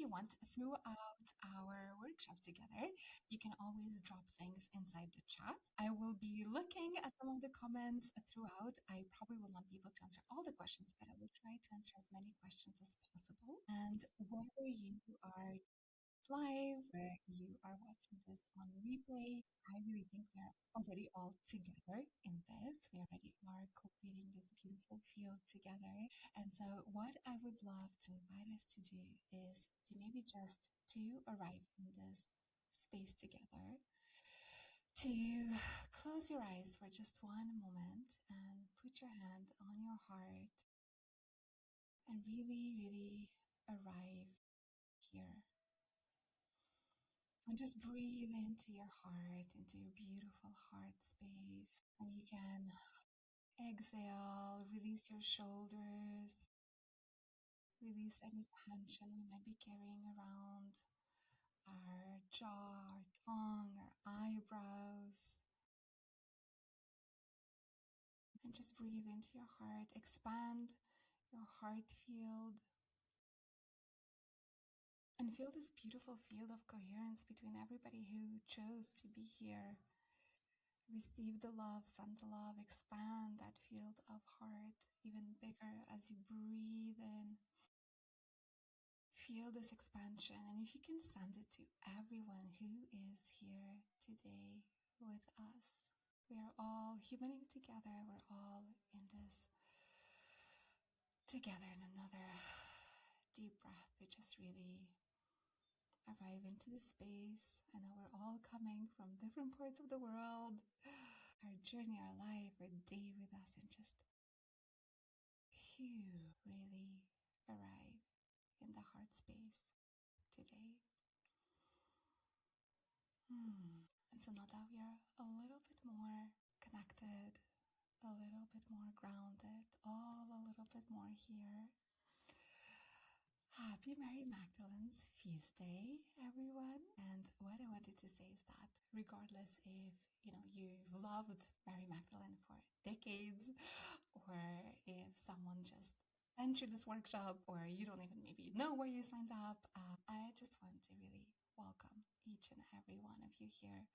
you want, throughout our workshop together, you can always drop things inside the chat. I will be looking at some of the comments throughout. I probably will not be able to answer all the questions, but I will try to answer as many questions as possible. And whether you are live, where you are watching this on replay, I really think we are already all together in this. We already are co-creating this beautiful field together. And so what I would love to invite us to do is to maybe just to arrive in this space together, to close your eyes for just one moment and put your hand on your heart and really, really arrive here. And just breathe into your heart, into your beautiful heart space. And you can exhale, release your shoulders, release any tension we might be carrying around our jaw, our tongue, our eyebrows. And just breathe into your heart, expand your heart field, and feel this beautiful field of coherence between everybody who chose to be here. Receive the love, send the love, expand that field of heart even bigger as you breathe in. Feel this expansion, and if you can send it to everyone who is here today with us. We are all humaning together, we're all in this together. In another deep breath to just really arrive into the space. I know we're all coming from different parts of the world. Our journey, our life, our day with us, and just really arrive in the heart space today. And so now that we are a little bit more connected, a little bit more grounded, all a little bit more here. Happy Mary Magdalene's feast day, everyone. And what I wanted to say is that regardless if you've loved Mary Magdalene for decades, or if someone just sent you this workshop, or you don't even maybe know where you signed up, I just want to really welcome each and every one of you here.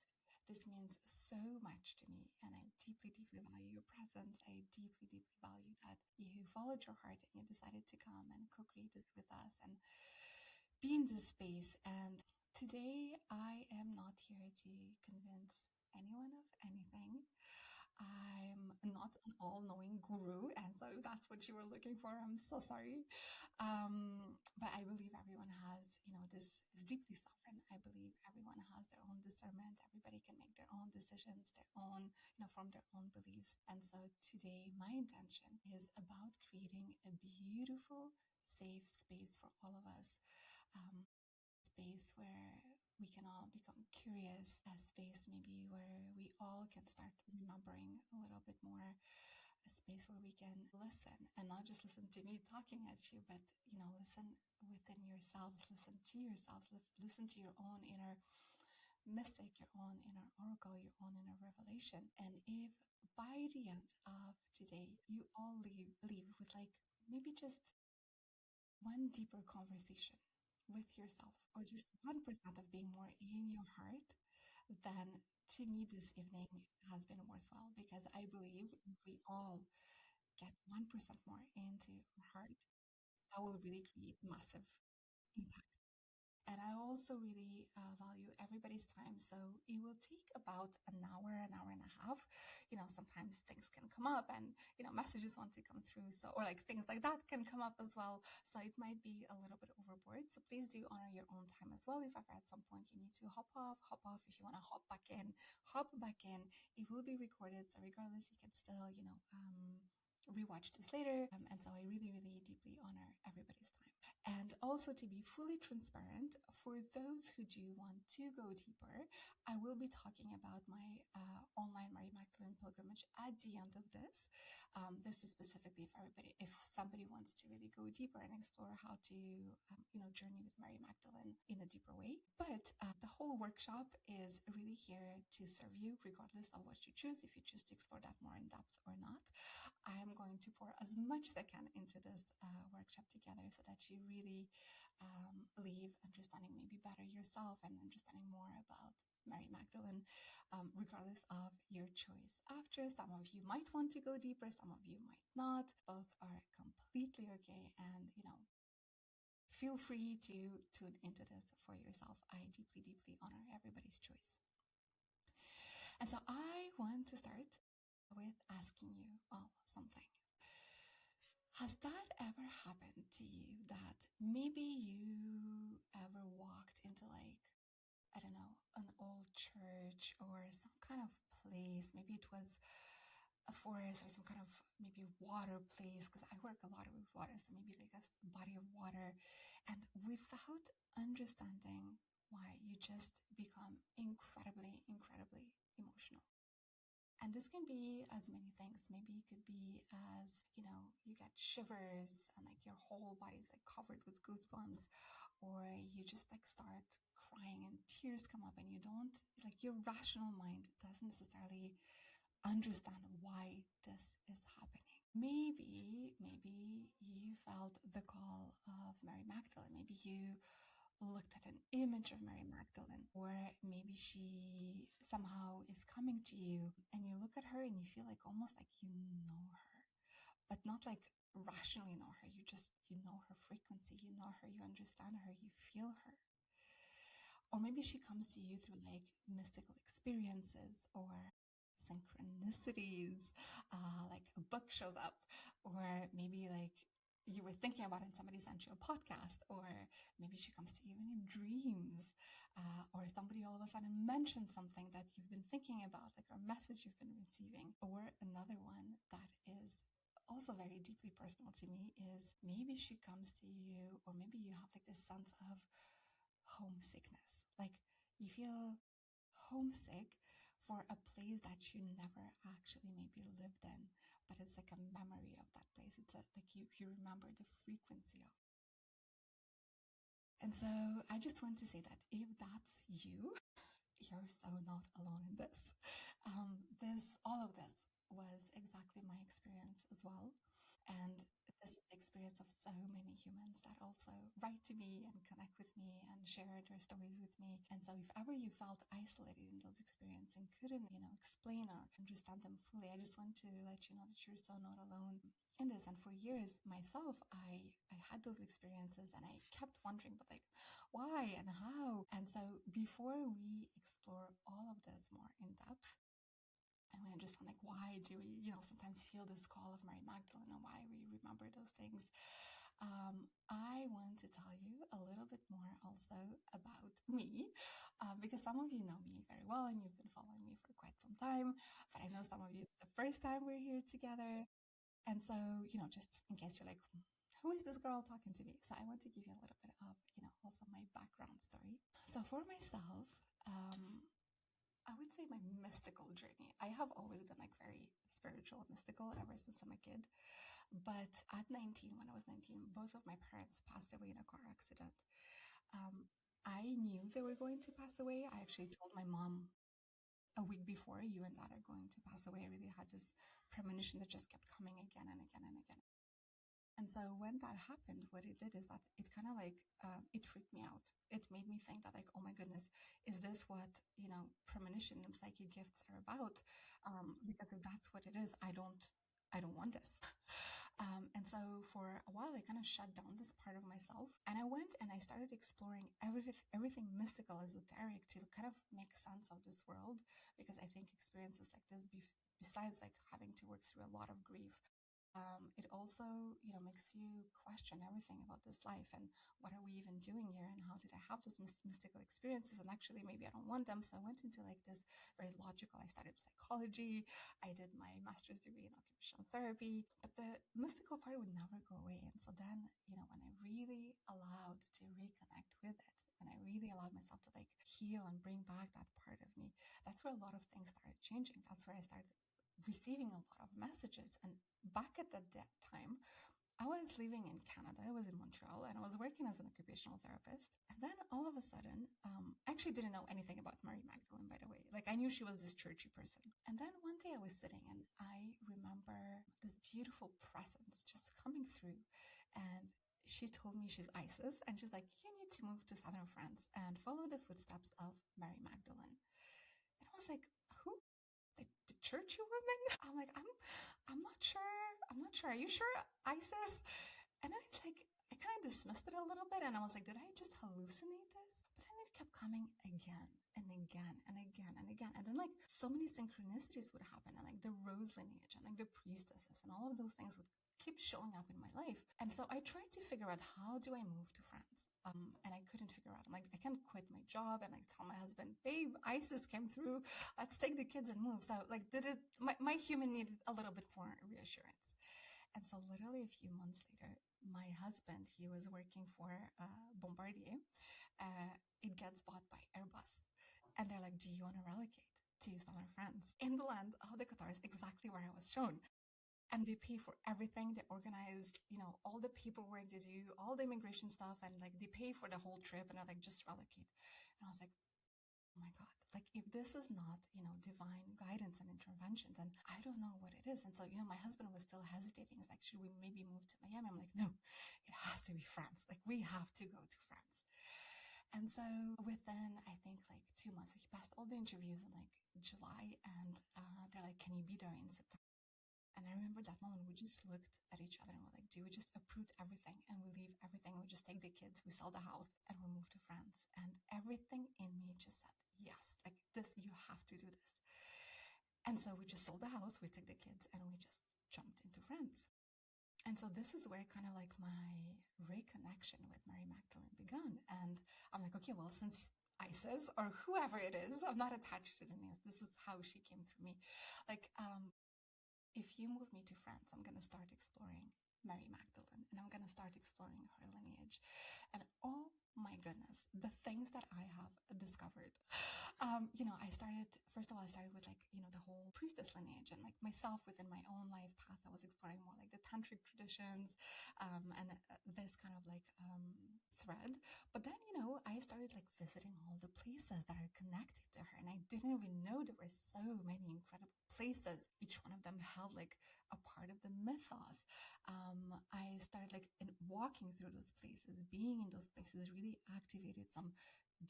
This means so much to me, and I deeply, deeply value your presence. I deeply, deeply value that you followed your heart and you decided to come and co-create this with us and be in this space. And today, I am not here to convince anyone of anything. I'm not an all-knowing guru, and so if that's what you were looking for, I'm so sorry. But I believe everyone has, this is deeply sovereign. I believe everyone has their own discernment. Everybody can make their own decisions, their own, from their own beliefs. And so today, my intention is about creating a beautiful, safe space for all of us. Space where we can all become curious, a space maybe where we all can start remembering a little bit more, a space where we can listen, and not just listen to me talking at you, but listen within yourselves, listen to yourselves, listen to your own inner mystic, your own inner oracle, your own inner revelation. And if by the end of today you all leave with like maybe just one deeper conversation with yourself, or just 1% of being more in your heart, then to me this evening has been worthwhile, because I believe if we all get 1% more into our heart, that will really create massive impact. And I also really value everybody's time. So it will take about an hour and a half. Sometimes things can come up, and, messages want to come through. So, or like things like that can come up as well. So it might be a little bit overboard. So please do honor your own time as well. If ever at some point you need to hop off. If you want to hop back in, hop back in. It will be recorded. So regardless, you can still, rewatch this later. And so I really, really deeply honor everybody's time. And also, to be fully transparent, for those who do want to go deeper, I will be talking about my online Mary Magdalene pilgrimage at the end of this. This is specifically if somebody wants to really go deeper and explore how to, journey with Mary Magdalene in a deeper way. But the whole workshop is really here to serve you, regardless of what you choose, if you choose to explore that more in depth or not. I am going to pour as much as I can into this workshop together, so that you really leave understanding maybe better yourself and understanding more about Mary Magdalene, regardless of your choice. After, some of you might want to go deeper, some of you might not. Both are completely okay, and feel free to tune into this for yourself. I deeply, deeply honor everybody's choice. And so I want to start with asking you all something. Has that ever happened to you that maybe you ever walked into I don't know, an old church or some kind of place? Maybe it was a forest or some kind of maybe water place, because I work a lot with water, so maybe like a body of water, and without understanding why, you just become incredibly, incredibly emotional. And this can be as many things. Maybe it could be as, you get shivers and like your whole body's like covered with goosebumps, or you just like start crying and tears come up and you don't, like your rational mind doesn't necessarily understand why this is happening. Maybe you felt the call of Mary Magdalene. Maybe you looked at an image of Mary Magdalene, or maybe she somehow is coming to you and you look at her and you feel like almost like you know her, but not like rationally know her. You know her frequency, you know her, you understand her, you feel her. Or maybe she comes to you through like mystical experiences or synchronicities, like a book shows up, or maybe like you were thinking about it and somebody sent you a podcast, or maybe she comes to you even in dreams, or somebody all of a sudden mentioned something that you've been thinking about, like a message you've been receiving. Or another one that is also very deeply personal to me is maybe she comes to you, or maybe you have like this sense of homesickness, like you feel homesick for a place that you never actually maybe lived in, but it's like a memory of that place. It's like you remember the frequency of it. And so I just want to say that if that's you, you're so not alone in this. All of this was exactly my experience as well. And this is the experience of so many humans that also write to me and connect with me and share their stories with me. And so if ever you felt isolated in those experiences and couldn't, explain or understand them fully, I just want to let you know that you're so not alone in this. And for years myself, I had those experiences and I kept wondering, but like, why and how? And so before we explore all of this more in depth, and we understand like why do we sometimes feel this call of Mary Magdalene and why we remember those things, I want to tell you a little bit more also about me, because some of you know me very well and you've been following me for quite some time, but I know some of you it's the first time we're here together. And so, just in case you're like, who is this girl talking to me? So I want to give you a little bit of, also my background story. So for myself, I would say my mystical journey. I have always been like very spiritual and mystical ever since I'm a kid. But at 19, when I was 19, both of my parents passed away in a car accident. I knew they were going to pass away. I actually told my mom a week before, you and dad are going to pass away. I really had this premonition that just kept coming again and again and again. And so when that happened, what it did is that it kind of like, it freaked me out. It made me think that like, oh my goodness, is this what, premonition and psychic gifts are about? Because if that's what it is, I don't want this. And so for a while, I kind of shut down this part of myself, and I went and I started exploring everything mystical, esoteric, to kind of make sense of this world, because I think experiences like this, besides like having to work through a lot of grief, it also, makes you question everything about this life and what are we even doing here and how did I have those mystical experiences, and actually maybe I don't want them. So I went into like this very logical. I studied psychology. I did my master's degree in occupational therapy, but the mystical part would never go away. And so then, when I really allowed to reconnect with it, when I really allowed myself to like heal and bring back that part of me, that's where a lot of things started changing. That's where I started receiving a lot of messages. And back at that time, I was living in Canada. I was in Montreal and I was working as an occupational therapist. And then all of a sudden, I actually didn't know anything about Mary Magdalene, by the way. Like I knew she was this churchy person. And then one day I was sitting and I remember this beautiful presence just coming through. And she told me she's Isis, and she's like, you need to move to southern France and follow the footsteps of Mary Magdalene. And I was like, who? The churchy woman? I'm like, I'm not sure. I'm not sure. Are you sure, Isis? And then it's like, I kind of dismissed it a little bit, and I was like, did I just hallucinate this? But then it kept coming again and again and again and again. And then like so many synchronicities would happen, and like the rose lineage and like the priestesses and all of those things would keep showing up in my life. And so I tried to figure out, how do I move to France? And I couldn't figure out. I'm like, I can't quit my job and like tell my husband, babe, ISIS came through, let's take the kids and move. So like my human needed a little bit more reassurance. And so literally a few months later, my husband, he was working for Bombardier. It gets bought by Airbus. And they're like, do you want to relocate to southern France in the land of the Qatars, exactly where I was shown? And they pay for everything. They organize, all the paperwork, they do all the immigration stuff, and like they pay for the whole trip, and they're like, just relocate. And I was like, oh my God, like if this is not, divine guidance and intervention, then I don't know what it is. And so, my husband was still hesitating. He's like, should we maybe move to Miami? I'm like, no, it has to be France. Like we have to go to France. And so within, I think like 2 months, he passed all the interviews in like July, and they're like, can you be there in September? And I remember that moment, we just looked at each other and we're like, do we just uproot everything and we leave everything? We just take the kids, we sell the house, and we move to France. And everything in me just said, yes, like this, you have to do this. And so we just sold the house, we took the kids, and we just jumped into France. And so this is where kind of like my reconnection with Mary Magdalene began. And I'm like, okay, well, since Isis or whoever it is, I'm not attached to the names. This is how she came through me. Like, if you move me to France, I'm going to start exploring Mary Magdalene, and I'm going to start exploring her lineage. And oh my goodness, the things that I have discovered. I started, first of all, I started with like, the whole priestess lineage, and like myself within my own life path, I was exploring more like the tantric traditions, and this kind of like thread. But then, I started like visiting all the places that are connected to her, and I didn't even know there were so many incredible places. Each one of them held like a part of the mythos. I started like walking through those places, being in those places really activated some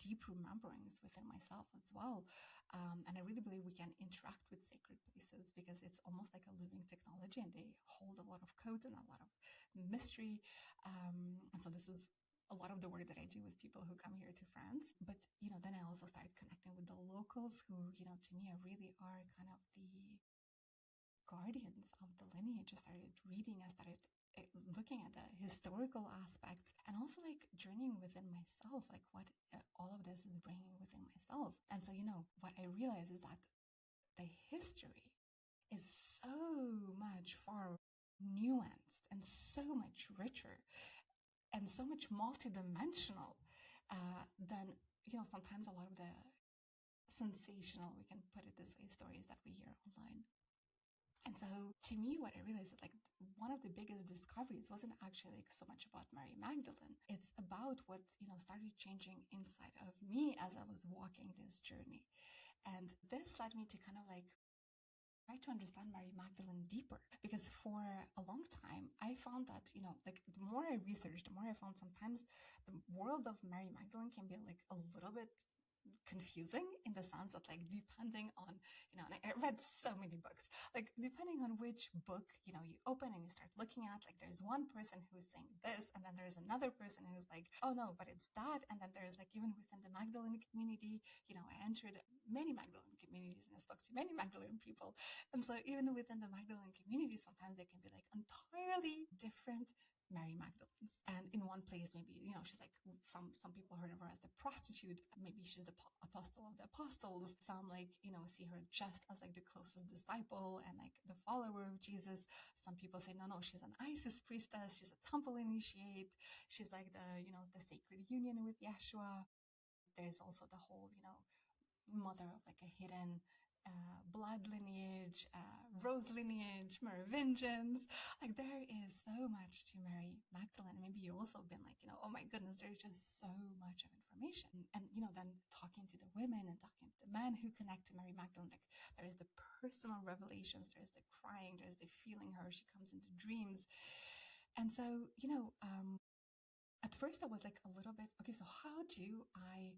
deep rememberings within myself as well. And I really believe we can interact with sacred places because it's almost like a living technology, and they hold a lot of codes and a lot of mystery. And so this is a lot of the work that I do with people who come here to France. But, then I also started connecting with the locals who, to me, really are kind of the guardians of the lineage. I started reading, I started looking at the historical aspects, and also like journeying within myself, like what all of this is bringing within myself. And so, what I realize is that the history is so much far nuanced and so much richer and so much multidimensional than, sometimes a lot of the sensational, we can put it this way, stories that we hear online. And so to me, what I realized is like one of the biggest discoveries wasn't actually like so much about Mary Magdalene. It's about what, started changing inside of me as I was walking this journey. And this led me to kind of like try to understand Mary Magdalene deeper, because for a long time, I found that, like the more I researched, the more I found sometimes the world of Mary Magdalene can be like a little bit confusing in the sense that like depending on, and I read so many books, like depending on which book, you open and you start looking at, like there's one person who's saying this, and then there's another person who's like, oh no, but it's that. And then there's like, even within the Magdalene community, I entered many Magdalene communities and I spoke to many Magdalene people. And so even within the Magdalene community, sometimes they can be like entirely different Mary Magdalenes. And in one place, maybe, she's like, some people heard of her as the prostitute. Maybe she's the apostle of the apostles. Some like, see her just as like the closest disciple and like the follower of Jesus. Some people say, no, she's an Isis priestess. She's a temple initiate. She's like the, the sacred union with Yeshua. There's also the whole, mother of like a hidden blood lineage, rose lineage, Merovingians. Like there is so much to Mary Magdalene. Maybe you also been like, oh my goodness, there's just so much of information. And, then talking to the women and talking to the men who connect to Mary Magdalene, like there's the personal revelations, there's the crying, there's the feeling her, she comes into dreams. And so, first I was like a little bit, okay, so how do I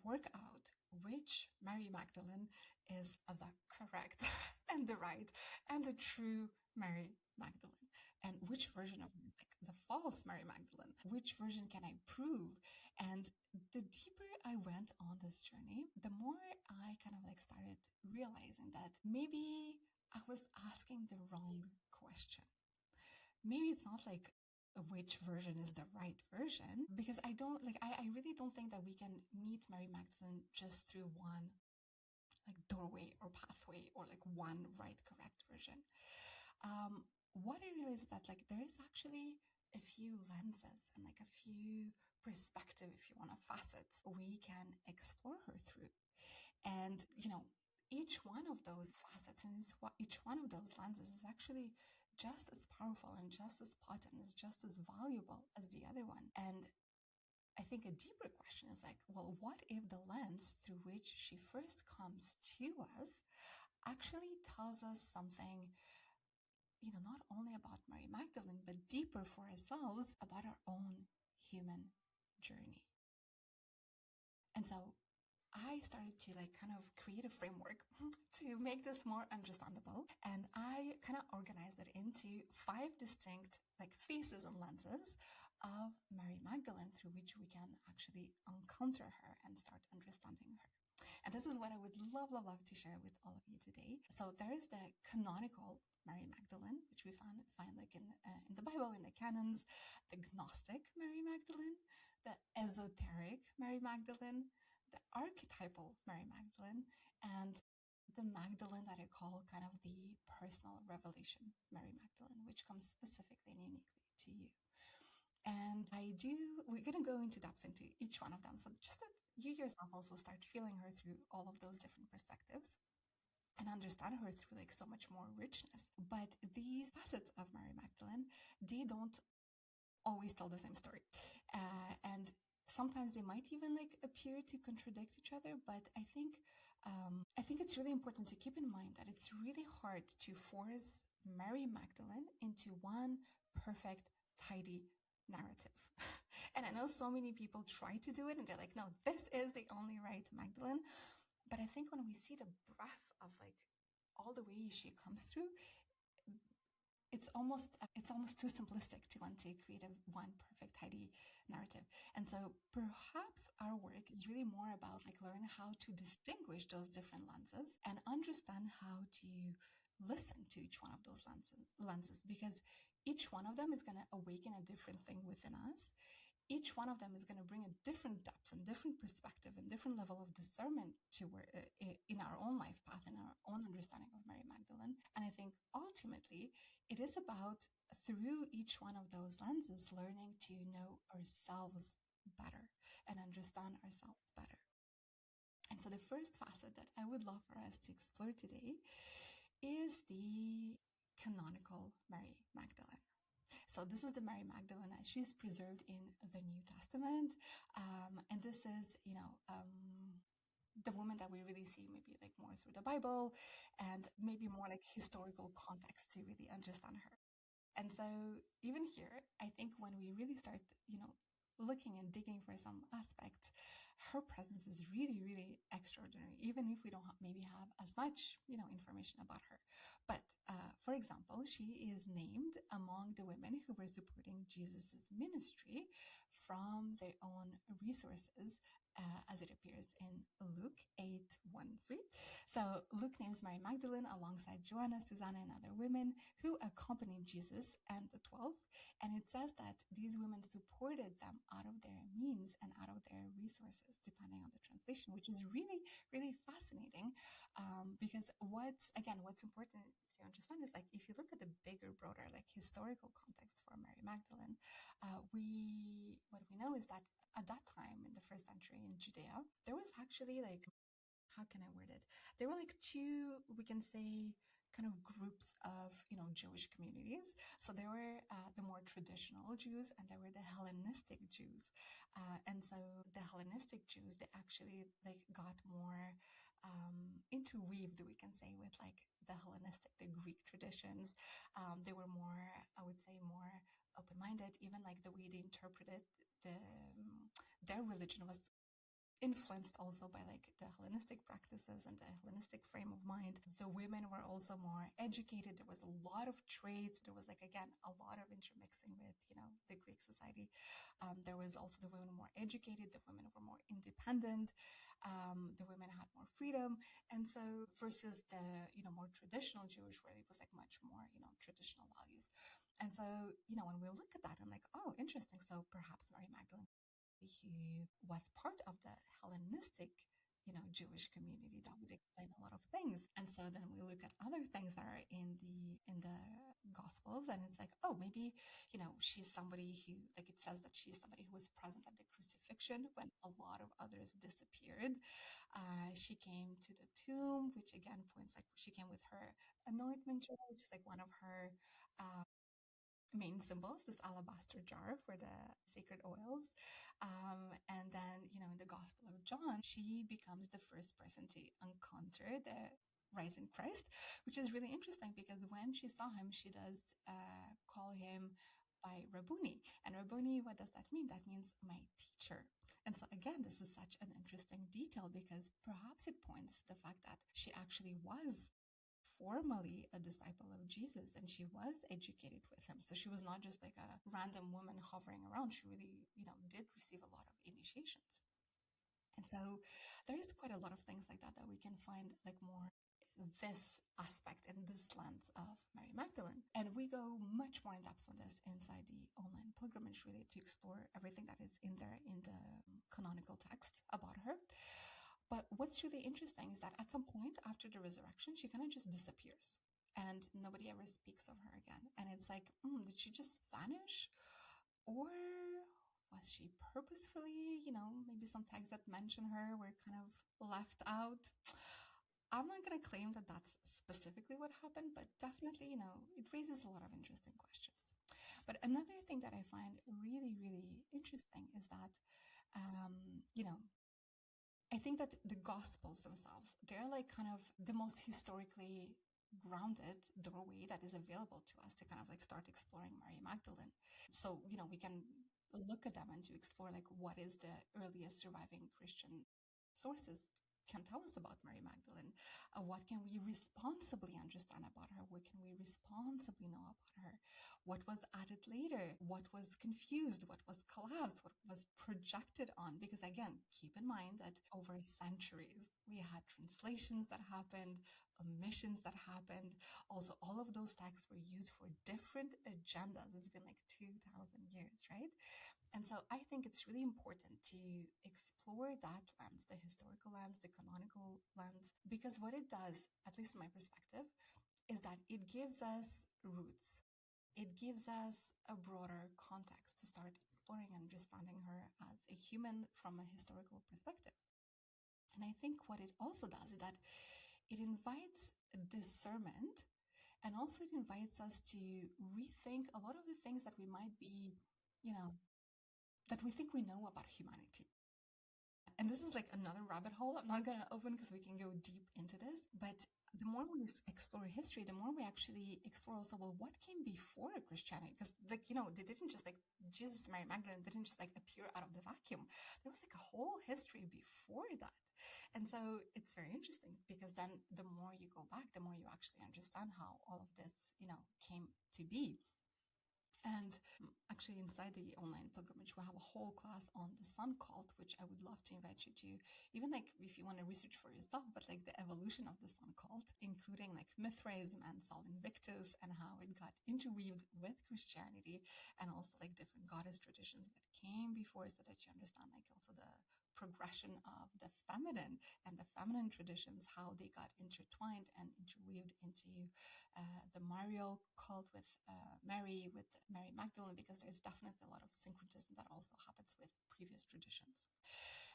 work out which Mary Magdalene is the correct and the right and the true Mary Magdalene, and which version of her is like the false Mary Magdalene? Which version can I prove? And the deeper I went on this journey, the more I kind of like started realizing that maybe I was asking the wrong question. Maybe it's not like which version is the right version, because I don't like, I really don't think that we can meet Mary Magdalene just through one like doorway or pathway or like one right correct version. What I realized is that like there is actually a few lenses and like a few perspective, if you want, of facets we can explore her through. And, each one of those facets and each one of those lenses is actually just as powerful and just as potent, is just as valuable as the other one. And I think a deeper question is like, well, what if the lens through which she first comes to us actually tells us something, not only about Mary Magdalene, but deeper for ourselves about our own human journey? And so I started to like kind of create a framework to make this more understandable. And I kind of organized it into 5 distinct like faces and lenses of Mary Magdalene through which we can actually encounter her and start understanding her. And this is what I would love, love, love to share with all of you today. So there is the canonical Mary Magdalene, which we find like in the Bible, in the canons, the Gnostic Mary Magdalene, the Esoteric Mary Magdalene, the archetypal Mary Magdalene, and the Magdalene that I call kind of the personal revelation Mary Magdalene, which comes specifically and uniquely to you. And we're going to go into depth into each one of them. So just that you yourself also start feeling her through all of those different perspectives and understand her through like so much more richness. But these facets of Mary Magdalene, they don't always tell the same story. And sometimes they might even like appear to contradict each other, but I think it's really important to keep in mind that it's really hard to force Mary Magdalene into one perfect, tidy narrative. And I know so many people try to do it and they're like, no, this is the only right Magdalene. But I think when we see the breadth of like all the way she comes through, it's almost too simplistic to want to create one perfect tidy narrative. And so perhaps our work is really more about like learning how to distinguish those different lenses and understand how to listen to each one of those lenses, because each one of them is going to awaken a different thing within us. Each one of them is going to bring a different depth and different perspective and different level of discernment to in our own life path and our own understanding of Mary Magdalene. And I think ultimately it is about, through each one of those lenses, learning to know ourselves better and understand ourselves better. And so the first facet that I would love for us to explore today is the canonical Mary Magdalene. So this is the Mary Magdalene. She's preserved in the New Testament. And this is, the woman that we really see maybe like more through the Bible and maybe more like historical context to really understand her. And so even here, I think when we really start, looking and digging for some aspects, her presence is really, really extraordinary, even if we don't maybe have as much, information about her. But for example, she is named among the women who were supporting Jesus's ministry from their own resources, as it appears in Luke 8:1-3. So Luke names Mary Magdalene alongside Joanna, Susanna, and other women who accompanied Jesus and the 12. And it says that these women supported them out of their means and out of their resources, depending on the translation, which is really, really fascinating. Because what's important to understand is like, if you look at the bigger, broader, like historical context for Mary Magdalene, what we know is that at that time in the first century in Judea, there was actually like, how can I word it? There were like two, we can say, kind of groups of, Jewish communities. So there were the more traditional Jews and there were the Hellenistic Jews. And so the Hellenistic Jews, they actually like got more interweaved, we can say, with like the Hellenistic, the Greek traditions. They were more, I would say, more open-minded. Even like the way they interpreted their religion was influenced also by like the Hellenistic practices and the Hellenistic frame of mind. The women were also more educated. There was a lot of trades. There was like, again, a lot of intermixing with, the Greek society. There was also the women more educated. The women were more independent. The women had more freedom. And so versus the, more traditional Jewish, where it was like much more, traditional values. And so, when we look at that, I'm like, oh, interesting. So perhaps Mary Magdalene, who was part of the Hellenistic, Jewish community, that would explain a lot of things. And so then we look at other things that are in the Gospels, and it's like, oh, maybe, she's somebody who, like, it says that she's somebody who was present at the crucifixion when a lot of others disappeared. She came to the tomb, which again points like she came with her anointment jar, which is like one of her main symbols, this alabaster jar for the sacred oils. And then, in the Gospel of John, she becomes the first person to encounter the risen Christ, which is really interesting because when she saw him, she does call him by Rabboni. And Rabboni, what does that mean? That means my teacher. And so again, this is such an interesting detail because perhaps it points to the fact that she actually was formally a disciple of Jesus and she was educated with him. So she was not just like a random woman hovering around. She really, did receive a lot of initiations. And so there is quite a lot of things like that that we can find like more this aspect and this lens of Mary Magdalene. And we go much more in depth on this inside the online pilgrimage, really, to explore everything that is in there in the canonical text about her. But what's really interesting is that at some point after the resurrection, she kind of just disappears and nobody ever speaks of her again. And it's like, did she just vanish? Or was she purposefully, maybe some texts that mention her were kind of left out? I'm not going to claim that that's specifically what happened, but definitely, it raises a lot of interesting questions. But another thing that I find really, really interesting is that, I think that the Gospels themselves, they're like kind of the most historically grounded doorway that is available to us to kind of like start exploring Mary Magdalene. So, we can look at them and to explore like what is the earliest surviving Christian sources can tell us about Mary Magdalene. What can we responsibly understand about her? What can we responsibly know about her? What was added later? What was confused? What was collapsed? What was projected on? Because again, keep in mind that over centuries, we had translations that happened, omissions that happened. Also, all of those texts were used for different agendas. It's been like 2,000 years, right? And so I think it's really important to explore that lens, the historical lens, the canonical lens, because what it does, at least in my perspective, is that it gives us roots. It gives us a broader context to start exploring and understanding her as a human from a historical perspective. And I think what it also does is that it invites discernment, and also it invites us to rethink a lot of the things that we might be, that we think we know about humanity. And this is like another rabbit hole I'm not going to open because we can go deep into this. But the more we explore history, the more we actually explore also, well, what came before Christianity? Because like, they didn't just like, Jesus and Mary Magdalene didn't just like appear out of the vacuum. There was like a whole history before that. And so it's very interesting because then the more you go back, the more you actually understand how all of this, came to be. And actually, inside the online pilgrimage, we have a whole class on the sun cult, which I would love to invite you to, even like if you want to research for yourself, but like the evolution of the sun cult, including like Mithraism and Sol Invictus and how it got interweaved with Christianity, and also like different goddess traditions that came before, so that you understand like also the progression of the feminine and the feminine traditions, how they got intertwined and interweaved into the Marial cult with Mary Magdalene, because there's definitely a lot of syncretism that also happens with previous traditions.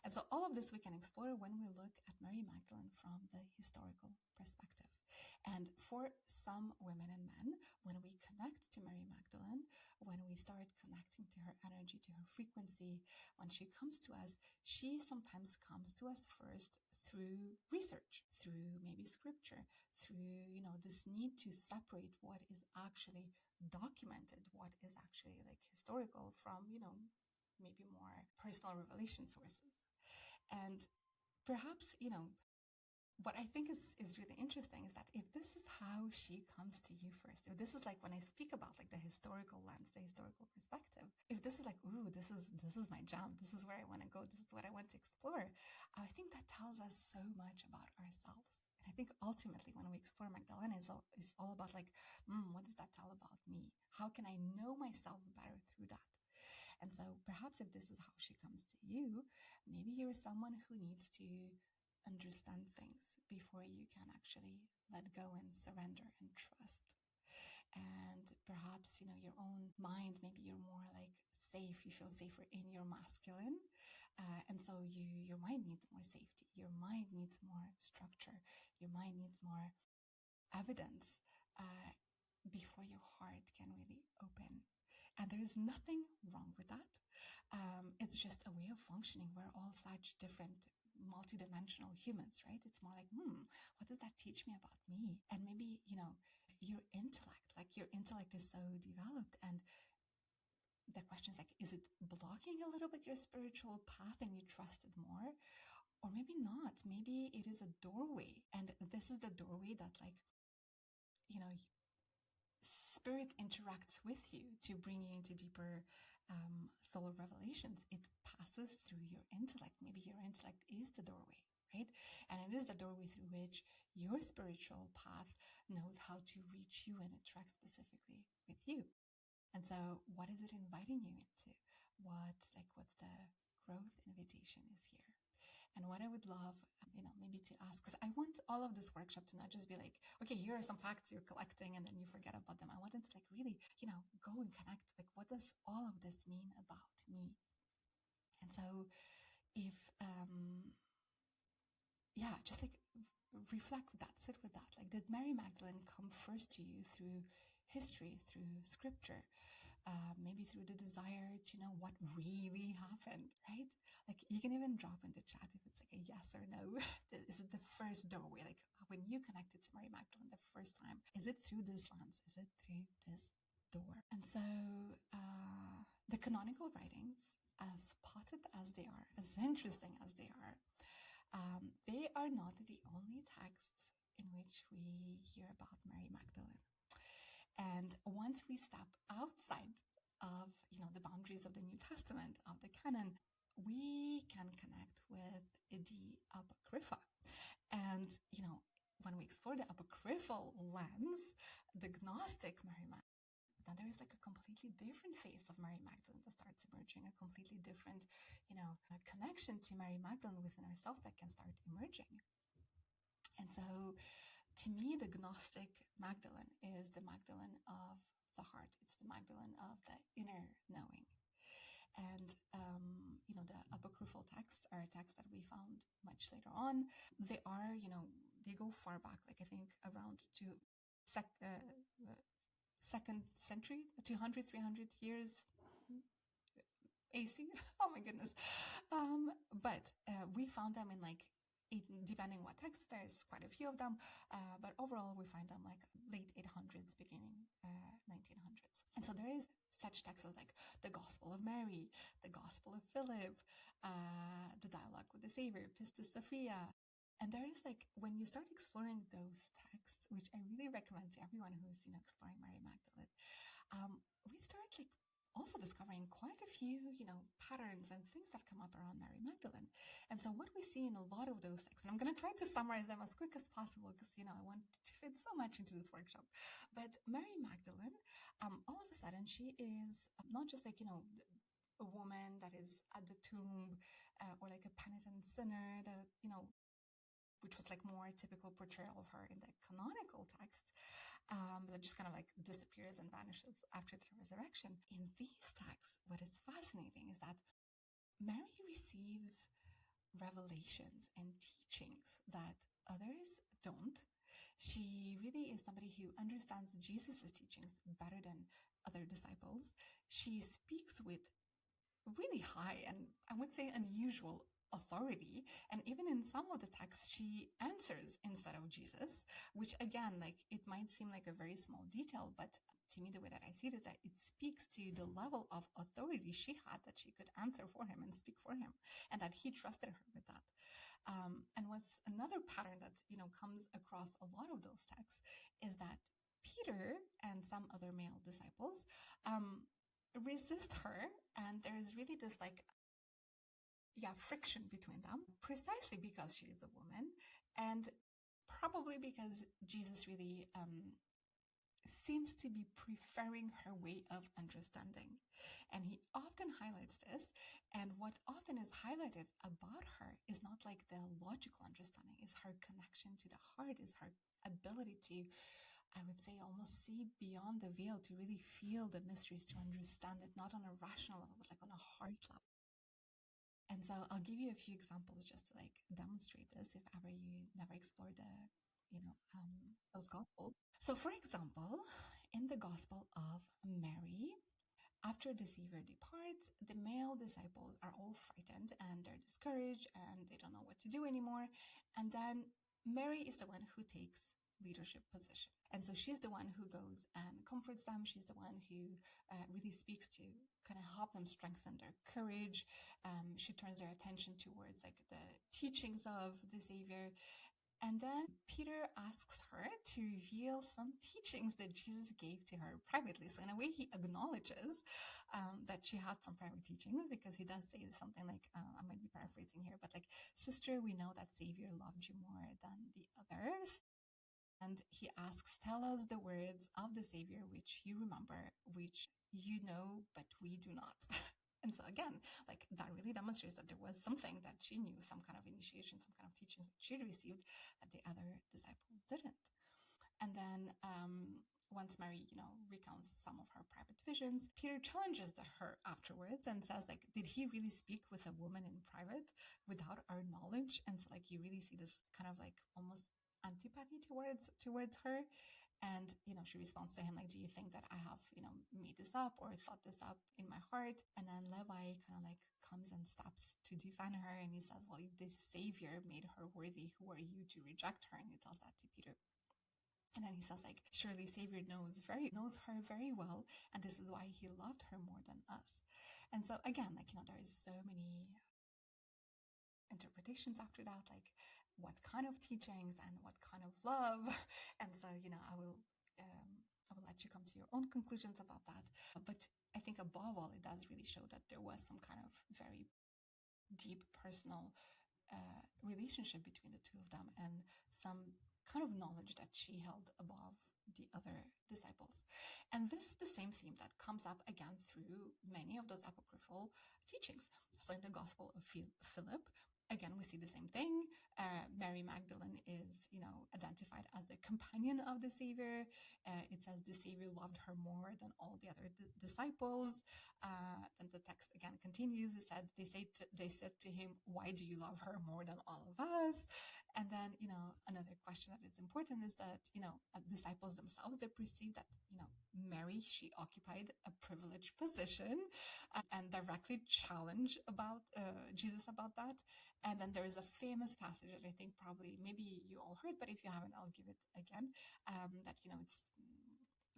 And so all of this we can explore when we look at Mary Magdalene from the historical perspective. And for some women and men, when we connect to Mary Magdalene, when we start connecting to her energy, to her frequency, when she comes to us, she sometimes comes to us first through research, through maybe scripture, through, this need to separate what is actually documented, what is actually like historical from, maybe more personal revelation sources. And perhaps, what I think is really interesting is that if this is how she comes to you first, if this is like when I speak about like the historical lens, the historical perspective, if this is like, ooh, this is my jam, this is where I want to go, this is what I want to explore, I think that tells us so much about ourselves. And I think ultimately when we explore Magdalene, it's all about like, what does that tell about me? How can I know myself better through that? And so perhaps if this is how she comes to you, maybe you're someone who needs to understand things before you can actually let go and surrender and trust. And perhaps, your own mind, maybe you're more like safe, you feel safer in your masculine. And so your mind needs more safety. Your mind needs more structure. Your mind needs more evidence before your heart can really open. And there is nothing wrong with that. It's just a way of functioning. We're all such different multidimensional humans, right? It's more like, what does that teach me about me? And maybe, your intellect is so developed, and the question is like, is it blocking a little bit your spiritual path and you trust it more? Or maybe not. Maybe it is a doorway, and this is the doorway that spirit interacts with you to bring you into deeper soul revelations. It passes through your intellect. Maybe your intellect is the doorway, right? And it is the doorway through which your spiritual path knows how to reach you and interact specifically with you. And so what is it inviting you into? What's the growth invitation is here? And what I would love, maybe to ask, because I want all of this workshop to not just be like, okay, here are some facts you're collecting and then you forget about them. I want them to like really, go and connect. Like, what does all of this mean about me? And so if, just like reflect with that, sit with that. Like, did Mary Magdalene come first to you through history, through scripture? Maybe through the desire to know what really happened, right? Like, you can even drop in the chat if it's like a yes or no. Is it the first doorway? Like, when you connected to Mary Magdalene the first time, is it through this lens? Is it through this door? And so the canonical writings, as potted as they are, as interesting as they are not the only texts in which we hear about Mary Magdalene. And once we step outside of, the boundaries of the New Testament, of the canon, we can connect with the Apocrypha. And, when we explore the apocryphal lens, the Gnostic Mary Magdalene, then there is like a completely different face of Mary Magdalene that starts emerging, a completely different, connection to Mary Magdalene within ourselves that can start emerging. And so, to me, the Gnostic Magdalene is the Magdalene of the heart. It's the Magdalene of the inner knowing. And, the apocryphal texts are texts that we found much later on. They are, they go far back, like I think around to second century, 200, 300 years AC. Oh my goodness. But we found them in like, depending what text, there's quite a few of them, but overall we find them like late 800s, beginning 1900s. And so there is such texts as like the Gospel of Mary, the Gospel of Philip, the Dialogue with the Savior, Pistis Sophia. And there is like, when you start exploring those texts, which I really recommend to everyone who's, exploring Mary Magdalene, we start like also discovering quite a few, patterns and things that come up around Mary Magdalene. And so what we see in a lot of those texts, and I'm going to try to summarize them as quick as possible because, I want to fit so much into this workshop. But Mary Magdalene, all of a sudden, she is not just like, a woman that is at the tomb or like a penitent sinner that, which was like more typical portrayal of her in the canonical texts, that just kind of like disappears and vanishes after the resurrection. In these texts, what is fascinating is that Mary receives revelations and teachings that others don't. She really is somebody who understands Jesus' teachings better than other disciples. She speaks with really high and I would say unusual authority. And even in some of the texts, she answers instead of Jesus, which again, like it might seem like a very small detail, but to me, the way that I see it, that it speaks to the level of authority she had, that she could answer for him and speak for him, and that he trusted her with that. And what's another pattern that, comes across a lot of those texts is that Peter and some other male disciples resist her, and there is really this friction between them, precisely because she is a woman, and probably because Jesus really seems to be preferring her way of understanding. And he often highlights this. And what often is highlighted about her is not like the logical understanding, is her connection to the heart, is her ability to, I would say, almost see beyond the veil, to really feel the mysteries, to understand it, not on a rational level, but like on a heart level. And so I'll give you a few examples just to like demonstrate this if ever you never explored those Gospels. So, for example, in the Gospel of Mary, after the Savior departs, the male disciples are all frightened and they're discouraged and they don't know what to do anymore. And then Mary is the one who takes leadership position. And so she's the one who goes and comforts them. She's the one who really speaks to kind of help them strengthen their courage. She turns their attention towards like the teachings of the Savior. And then Peter asks her to reveal some teachings that Jesus gave to her privately. So in a way, he acknowledges that she had some private teachings, because he does say something like, I might be paraphrasing here, but like, sister, we know that Savior loved you more than the others. And he asks, tell us the words of the Savior which you remember, which you know, but we do not. And so again, like that really demonstrates that there was something that she knew, some kind of initiation, some kind of teachings that she received that the other disciples didn't. And then once Mary, recounts some of her private visions, Peter challenges her afterwards and says, like, did he really speak with a woman in private without our knowledge? And so like you really see this kind of like almost antipathy towards her. And, she responds to him like, do you think that I have, made this up or thought this up in my heart? And then Levi kind of like comes and steps to defend her. And he says, well, if the Savior made her worthy, who are you to reject her? And he tells that to Peter. And then he says like, surely Savior knows her very well. And this is why he loved her more than us. And so again, like, there is so many interpretations after that, like what kind of teachings and what kind of love. And so, I will let you come to your own conclusions about that. But I think above all, it does really show that there was some kind of very deep personal relationship between the two of them, and some kind of knowledge that she held above the other disciples. And this is the same theme that comes up again through many of those apocryphal teachings. So in the Gospel of Philip, again, we see the same thing. Mary Magdalene is, identified as the companion of the Savior. It says the Savior loved her more than all the other disciples. Then the text again continues. It said, they said to him, why do you love her more than all of us? And then, another question that is important is that, disciples themselves, they perceive that, Mary, she occupied a privileged position and directly challenge about Jesus about that. And then there is a famous passage that I think probably maybe you all heard, but if you haven't, I'll give it again. That it's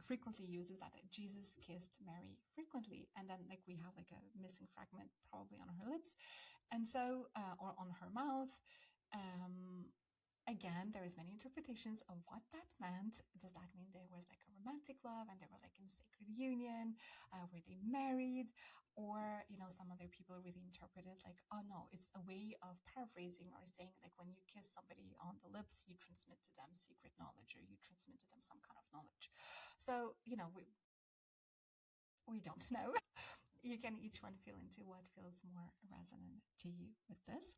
frequently uses that Jesus kissed Mary frequently, and then like we have like a missing fragment probably on her lips, and so or on her mouth. Again, there is many interpretations of what that meant. Does that mean there was like a romantic love and they were like in sacred union? Were they married? Or, some other people really interpret it like, oh no, it's a way of paraphrasing or saying like when you kiss somebody on the lips, you transmit to them secret knowledge, or you transmit to them some kind of knowledge. So, we don't know. You can each one feel into what feels more resonant to you with this.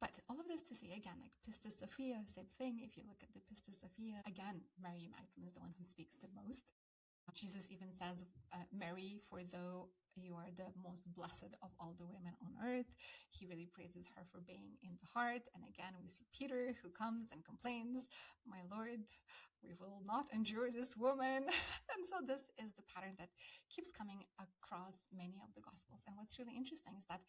But all of this to say, again, like Pistis Sophia, same thing. If you look at the Pistis Sophia, again, Mary Magdalene is the one who speaks the most. Jesus even says, Mary, for though you are the most blessed of all the women on earth, he really praises her for being in the heart. And again, we see Peter who comes and complains, my Lord, we will not endure this woman. And so this is the pattern that keeps coming across many of the Gospels. And what's really interesting is that,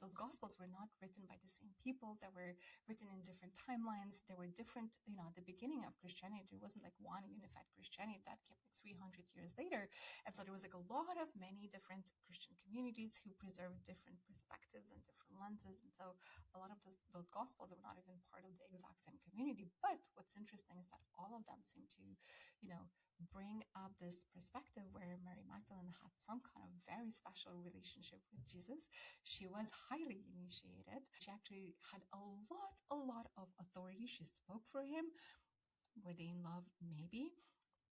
those Gospels were not written by the same people. They were written in different timelines. They were different, at the beginning of Christianity, there wasn't like one unified Christianity that came like 300 years later. And so there was like a lot of many different Christian communities who preserved different perspectives and different lenses. And so a lot of those Gospels were not even part of the exact same community. But what's interesting is that all of them seem to, bring up this perspective where Mary Magdalene had some kind of very special relationship with Jesus. She was highly initiated. She actually had a lot of authority. She spoke for him. Were they in love? Maybe.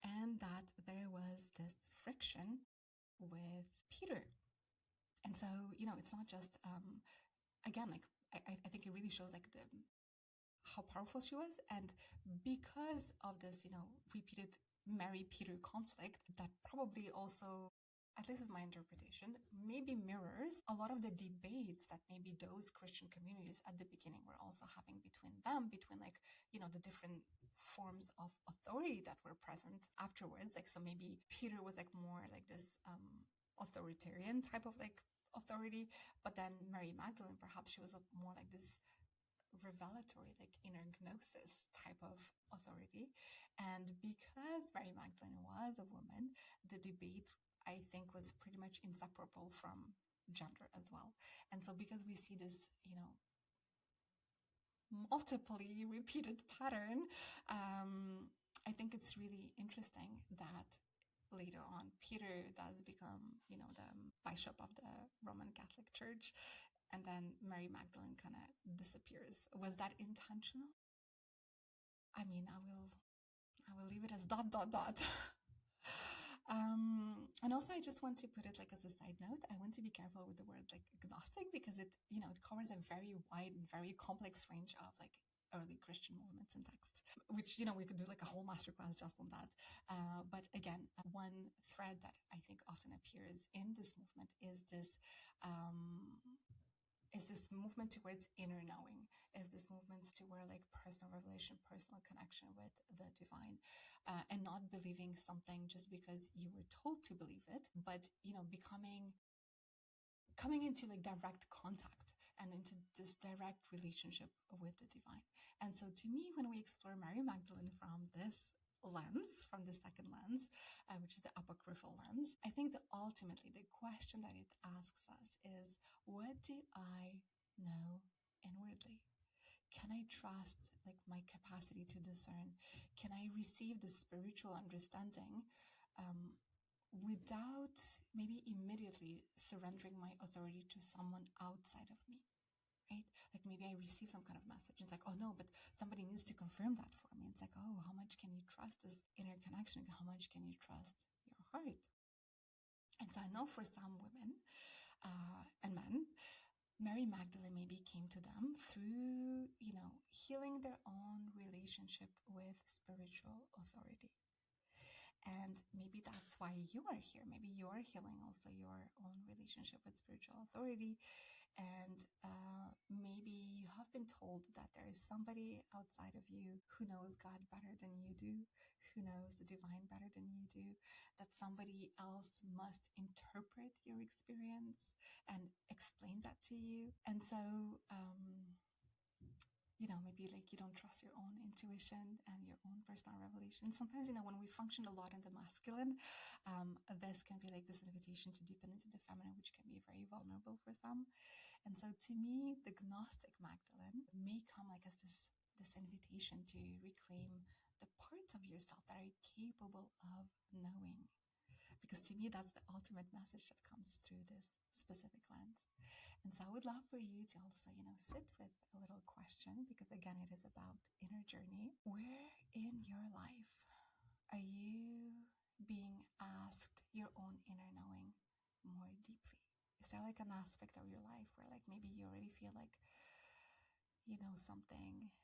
And that there was this friction with Peter. And so, it's not just, again, like, I think it really shows like how powerful she was. And because of this, repeated Mary-Peter conflict, that probably also, at least is my interpretation, maybe mirrors a lot of the debates that maybe those Christian communities at the beginning were also having between them, between like, the different forms of authority that were present afterwards. Like, so maybe Peter was like more like this authoritarian type of like authority, but then Mary Magdalene, perhaps she was more like this revelatory, like inner gnosis type of authority. And because Mary Magdalene was a woman, the debate, I think, was pretty much inseparable from gender as well. And so because we see this, multiply repeated pattern, I think it's really interesting that later on Peter does become, the bishop of the Roman Catholic Church, and then Mary Magdalene kind of disappears. Was that intentional? I mean, I will leave it as ... And also, I just want to put it like as a side note, I want to be careful with the word like agnostic, because it, it covers a very wide and very complex range of like early Christian movements and texts, which, we could do like a whole masterclass just on that. But again, one thread that I think often appears in this movement is this movement towards inner knowing, is this movement to where like personal revelation, personal connection with the divine, and not believing something just because you were told to believe it, but, coming into like direct contact and into this direct relationship with the divine. And so to me, when we explore Mary Magdalene from this lens, from the second lens, which is the apocryphal lens, I think that ultimately the question that it asks us is, what do I know inwardly? Can I trust like my capacity to discern? Can I receive the spiritual understanding without maybe immediately surrendering my authority to someone outside of me? Right? Like maybe I receive some kind of message. It's like, oh no, but somebody needs to confirm that for me. It's like, oh, how much can you trust this inner connection? How much can you trust your heart? And so I know for some women and men, Mary Magdalene maybe came to them through, healing their own relationship with spiritual authority. And maybe that's why you are here. Maybe you are healing also your own relationship with spiritual authority. And maybe you have been told that there is somebody outside of you who knows God better than you do, who knows the divine better than you do, that somebody else must interpret your experience and explain that to you. And so, maybe like you don't trust your own intuition and your own personal revelation. Sometimes, when we function a lot in the masculine, this can be like this invitation to deepen into the feminine, which can be very vulnerable for some. And so to me, the Gnostic Magdalene may come like as this invitation to reclaim the parts of yourself that are capable of knowing. Because to me, that's the ultimate message that comes through this specific lens. And so I would love for you to also, sit with a little question, because again, it is about inner journey. Where in your life are you being asked your own inner knowing more deeply? Is there like an aspect of your life where like maybe you already feel like you know something,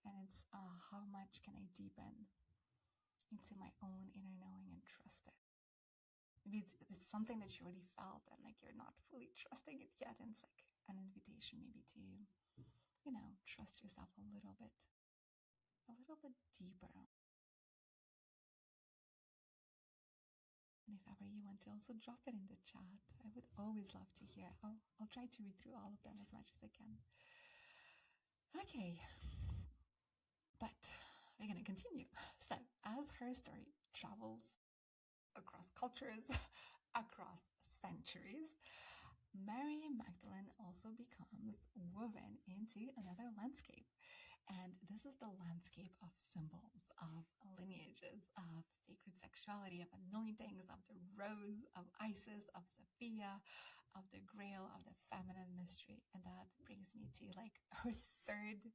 and it's how much can I deepen into my own inner knowing and trust it? Maybe it's something that you already felt and like you're not fully trusting it yet, and it's like an invitation maybe to, trust yourself a little bit deeper. And if ever or you want to also drop it in the chat. I would always love to hear. I'll try to read through all of them as much as I can. Okay, but we're going to continue. So, as her story travels across cultures, across centuries, Mary Magdalene also becomes woven into another landscape. And this is the landscape of symbols, of lineages, of sacred sexuality, of anointings, of the rose, of Isis, of Sophia, of the grail, of the feminine mystery. And that brings me to like her third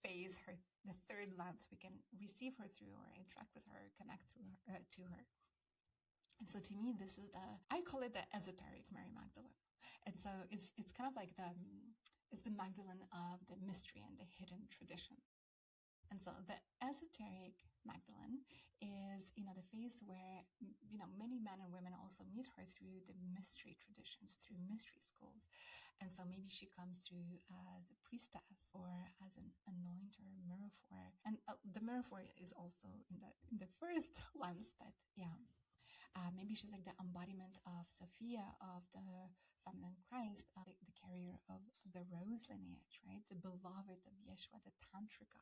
phase, the third lens we can receive her through or interact with her, connect through her, to her. And so to me, this is I call it the esoteric Mary Magdalene. And so it's kind of like it's the Magdalene of the mystery and the hidden tradition. And so the esoteric Magdalene is, the phase where, many men and women also meet her through the mystery traditions, through mystery schools. And so maybe she comes through as a priestess or as an anointer, miraphor. And the miraphor is also in the first lens, but yeah. Maybe she's like the embodiment of Sophia, of the feminine Christ, the carrier of the rose lineage, right? The beloved of Yeshua, the Tantrika,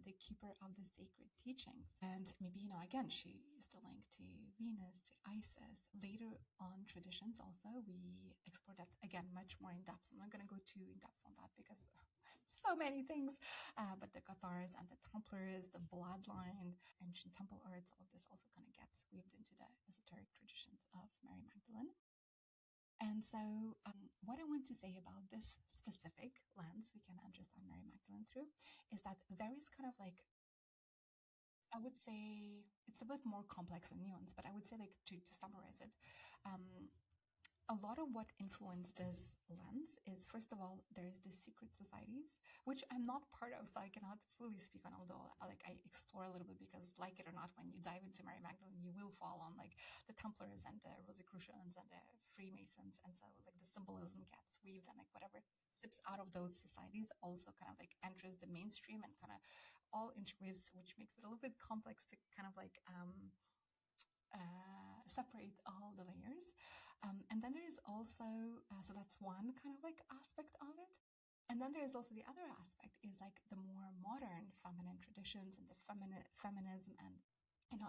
the keeper of the sacred teachings. And maybe, again, she is the link to Venus, to Isis. Later on traditions also, we explore that again much more in depth. I'm not going to go too in depth on that because so many things. But the Cathars and the Templars, the bloodline, ancient temple arts, all of this also kind of gets weaved into the esoteric traditions of Mary Magdalene. And so what I want to say about this specific lens we can understand Mary Magdalene through is that there is kind of like, I would say it's a bit more complex and nuanced, but I would say like to summarize it, a lot of what influenced this lens is, first of all, there is the secret societies, which I'm not part of, so I cannot fully speak on, although I explore a little bit because, like it or not, when you dive into Mary Magdalene, you will fall on like the Templars and the Rosicrucians and the Freemasons, and so like the symbolism gets weaved and like whatever sips out of those societies also kind of like enters the mainstream and kind of all interweaves, which makes it a little bit complex to kind of like separate all the layers. And then there is also, so that's one kind of like aspect of it. And then there is also the other aspect is like the more modern feminine traditions and the feminism and,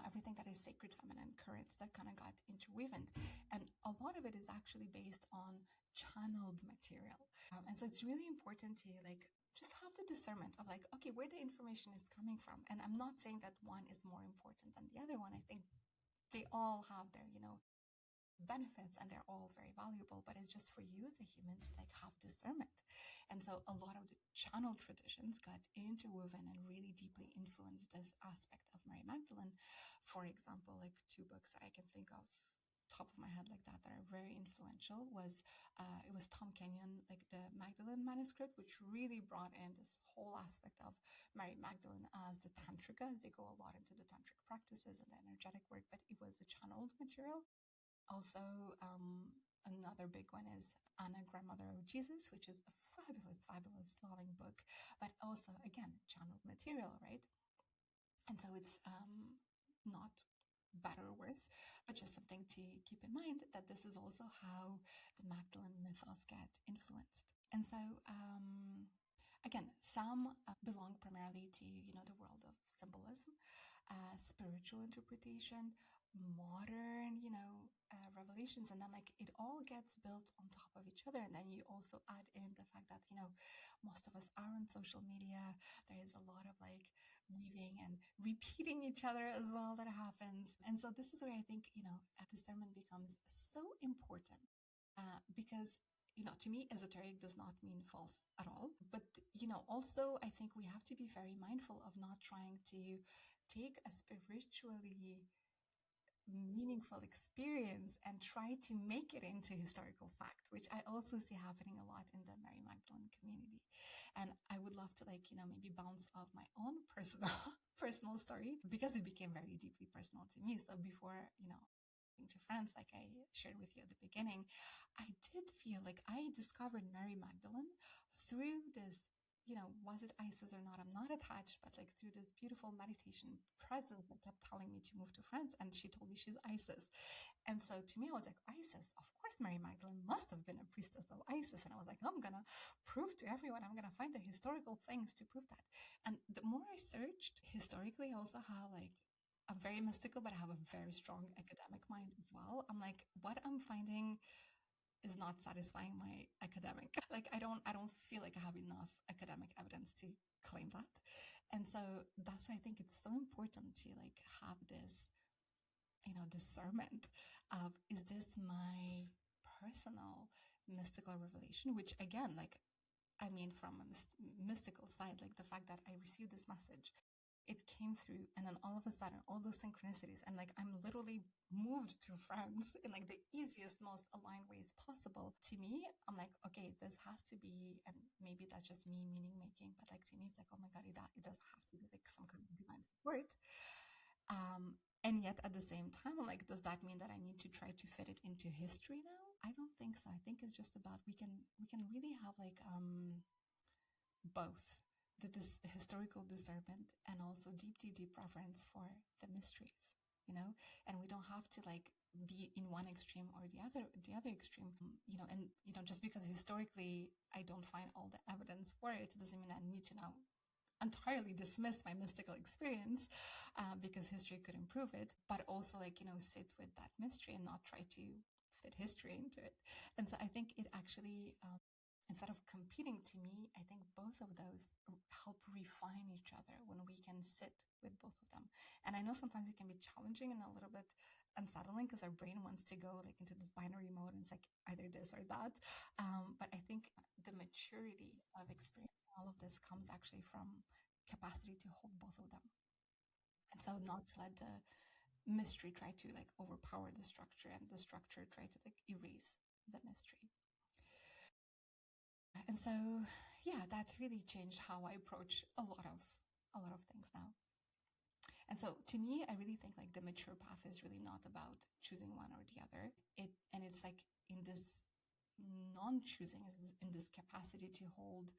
everything that is sacred feminine current that kind of got interwoven. And a lot of it is actually based on channeled material. And so it's really important to like just have the discernment of like, okay, where the information is coming from. And I'm not saying that one is more important than the other one. I think they all have their, benefits and they're all very valuable, but it's just for you as a human to like have discernment. And so a lot of the channel traditions got interwoven and really deeply influenced this aspect of Mary Magdalene. For example, like two books that I can think of top of my head like that are very influential was it was Tom Kenyon, like the Magdalene manuscript, which really brought in this whole aspect of Mary Magdalene as the Tantrika, as they go a lot into the tantric practices and the energetic work, but it was the channeled material. Also, another big one is Anna, Grandmother of Jesus, which is a fabulous loving book, but also, again, channeled material, right? And so it's not better or worse, but just something to keep in mind that this is also how the Magdalene mythos get influenced. And so, again, some belong primarily to, the world of symbolism, spiritual interpretation, modern, revelations, and then like it all gets built on top of each other. And then you also add in the fact that, most of us are on social media. There is a lot of like weaving and repeating each other as well that happens. And so this is where I think, discernment becomes so important because to me, esoteric does not mean false at all. But, also I think we have to be very mindful of not trying to take a spiritually meaningful experience and try to make it into historical fact, which I also see happening a lot in the Mary Magdalene community. And I would love to maybe bounce off my own personal story because it became very deeply personal to me. So before, moving to France, like I shared with you at the beginning, I did feel like I discovered Mary Magdalene through this was it Isis or not? I'm not attached, but like through this beautiful meditation presence that kept telling me to move to France, and she told me she's Isis. And so to me, I was like, Isis, of course, Mary Magdalene must have been a priestess of Isis. And I was like, I'm going to prove to everyone, I'm going to find the historical things to prove that. And the more I searched historically, also how like I'm very mystical, but I have a very strong academic mind as well. I'm like, what I'm finding is not satisfying my academic. Like I don't feel like I have enough academic evidence to claim that. And so that's why I think it's so important to like have this, discernment of, is this my personal mystical revelation, which again, like, I mean, from a mystical side, like the fact that I received this message, it came through, and then all of a sudden, all those synchronicities, and like I'm literally moved to France in like the easiest, most aligned ways possible. To me, I'm like, okay, this has to be, and maybe that's just me meaning making, but like to me, it's like, oh my god, it does have to be like some kind of divine support. And yet at the same time, I'm like, does that mean that I need to try to fit it into history now? I don't think so. I think it's just about we can really have like both this historical discernment and also deep, deep, deep reverence for the mysteries, and we don't have to like be in one extreme or the other extreme, and just because historically I don't find all the evidence for it doesn't mean I need to now entirely dismiss my mystical experience, because history could improve it, but also like, sit with that mystery and not try to fit history into it. And so I think it actually, instead of competing, to me, I think both of those help refine each other when we can sit with both of them. And I know sometimes it can be challenging and a little bit unsettling because our brain wants to go like into this binary mode and it's like either this or that. But I think the maturity of experiencing all of this comes actually from capacity to hold both of them. And so not to let the mystery try to like overpower the structure and the structure try to like erase the mystery. And so yeah, that really changed how I approach a lot of things now. And so to me, I really think like the mature path is really not about choosing one or the other. It's like in this non-choosing, in this capacity to hold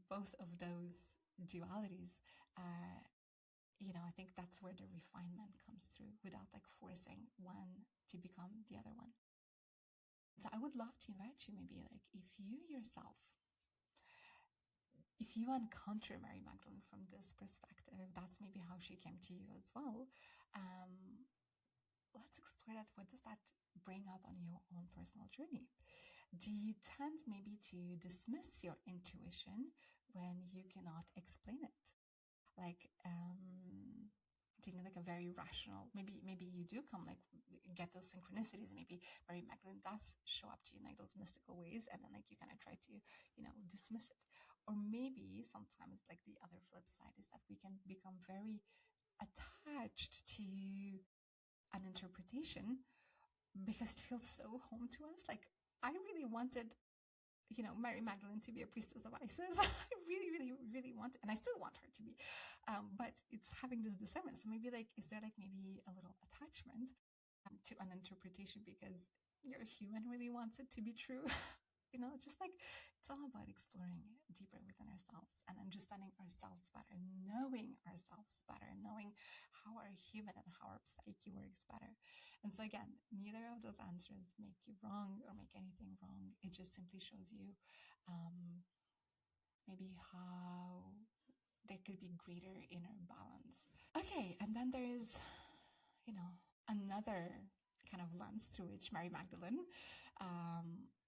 both of those dualities. I think that's where the refinement comes through without like forcing one to become the other one. So I would love to invite you, maybe like if you encounter Mary Magdalene from this perspective, that's maybe how she came to you as well. Let's explore that. What does that bring up on your own personal journey? Do you tend maybe to dismiss your intuition when you cannot explain it? Like, do you need like a very rational, maybe you do come like get those synchronicities, and maybe Mary Magdalene does show up to you in like those mystical ways, and then like you kind of try to, dismiss it. Or maybe sometimes like the other flip side is that we can become very attached to an interpretation because it feels so home to us. Like I really wanted, Mary Magdalene to be a priestess of Isis. I really, really, really want, and I still want her to be. But it's having this discernment. So maybe like, is there like maybe a little attachment to an interpretation because your human really wants it to be true? Just like it's all about exploring deeper within ourselves and understanding ourselves better, knowing ourselves better, knowing how our human and how our psyche works better. And so again, neither of those answers make you wrong or make anything wrong. It just simply shows you maybe how there could be greater inner balance. Okay, and then there is, another kind of lens through which Mary Magdalene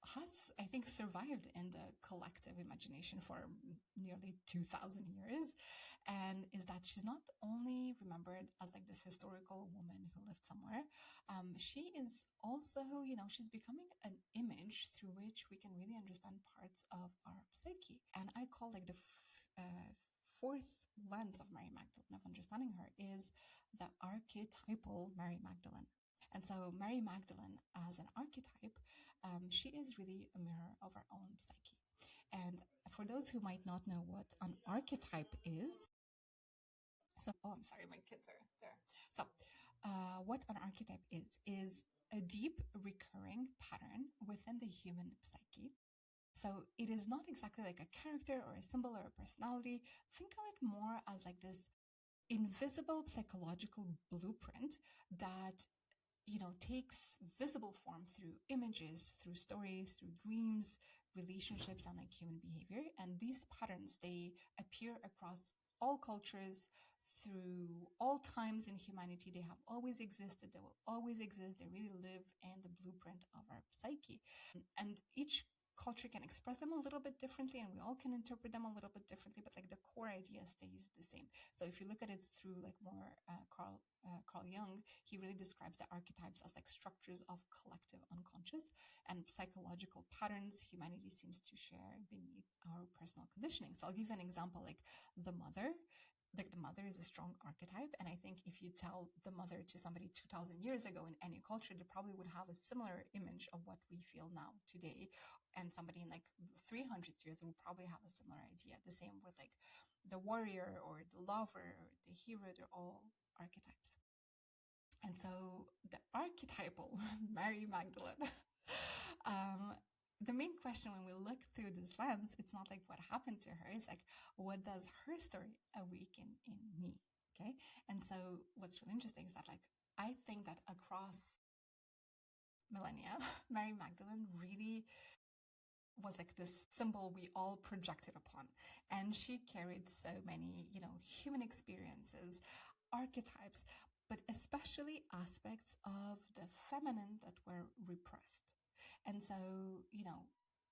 has, I think, survived in the collective imagination for nearly 2,000 years, and is that she's not only remembered as like this historical woman who lived somewhere, she is also, she's becoming an image through which we can really understand parts of our psyche. And I call like the fourth lens of Mary Magdalene, of understanding her, is the archetypal Mary Magdalene. And so Mary Magdalene as an archetype, she is really a mirror of our own psyche. And for those who might not know what an archetype is, I'm sorry, my kids are there. So what an archetype is a deep recurring pattern within the human psyche So it is not exactly like a character or a symbol or a personality. Think of it more as like this invisible psychological blueprint that, you know, takes visible form through images, through stories, through dreams, relationships, and like human behavior. And these patterns, they appear across all cultures, through all times in humanity. They have always existed, they will always exist. They really live in the blueprint of our psyche. And each culture can express them a little bit differently, and we all can interpret them a little bit differently, but like the core idea stays the same. So if you look at it through like more Carl Jung, he really describes the archetypes as like structures of collective unconscious and psychological patterns humanity seems to share beneath our personal conditioning. So I'll give you an example, like the mother. Like the mother is a strong archetype, and I think if you tell the mother to somebody 2000 years ago in any culture, they probably would have a similar image of what we feel now today, and somebody in like 300 years will probably have a similar idea. The same with like the warrior or the lover or the hero. They're all archetypes. And so the archetypal Mary Magdalene, um, the main question when we look through this lens, it's not like what happened to her. It's like, what does her story awaken in me? Okay. And so what's really interesting is that, like, I think that across millennia, Mary Magdalene really was like this symbol we all projected upon. And she carried so many, you know, human experiences, archetypes, but especially aspects of the feminine that were repressed. And so, you know,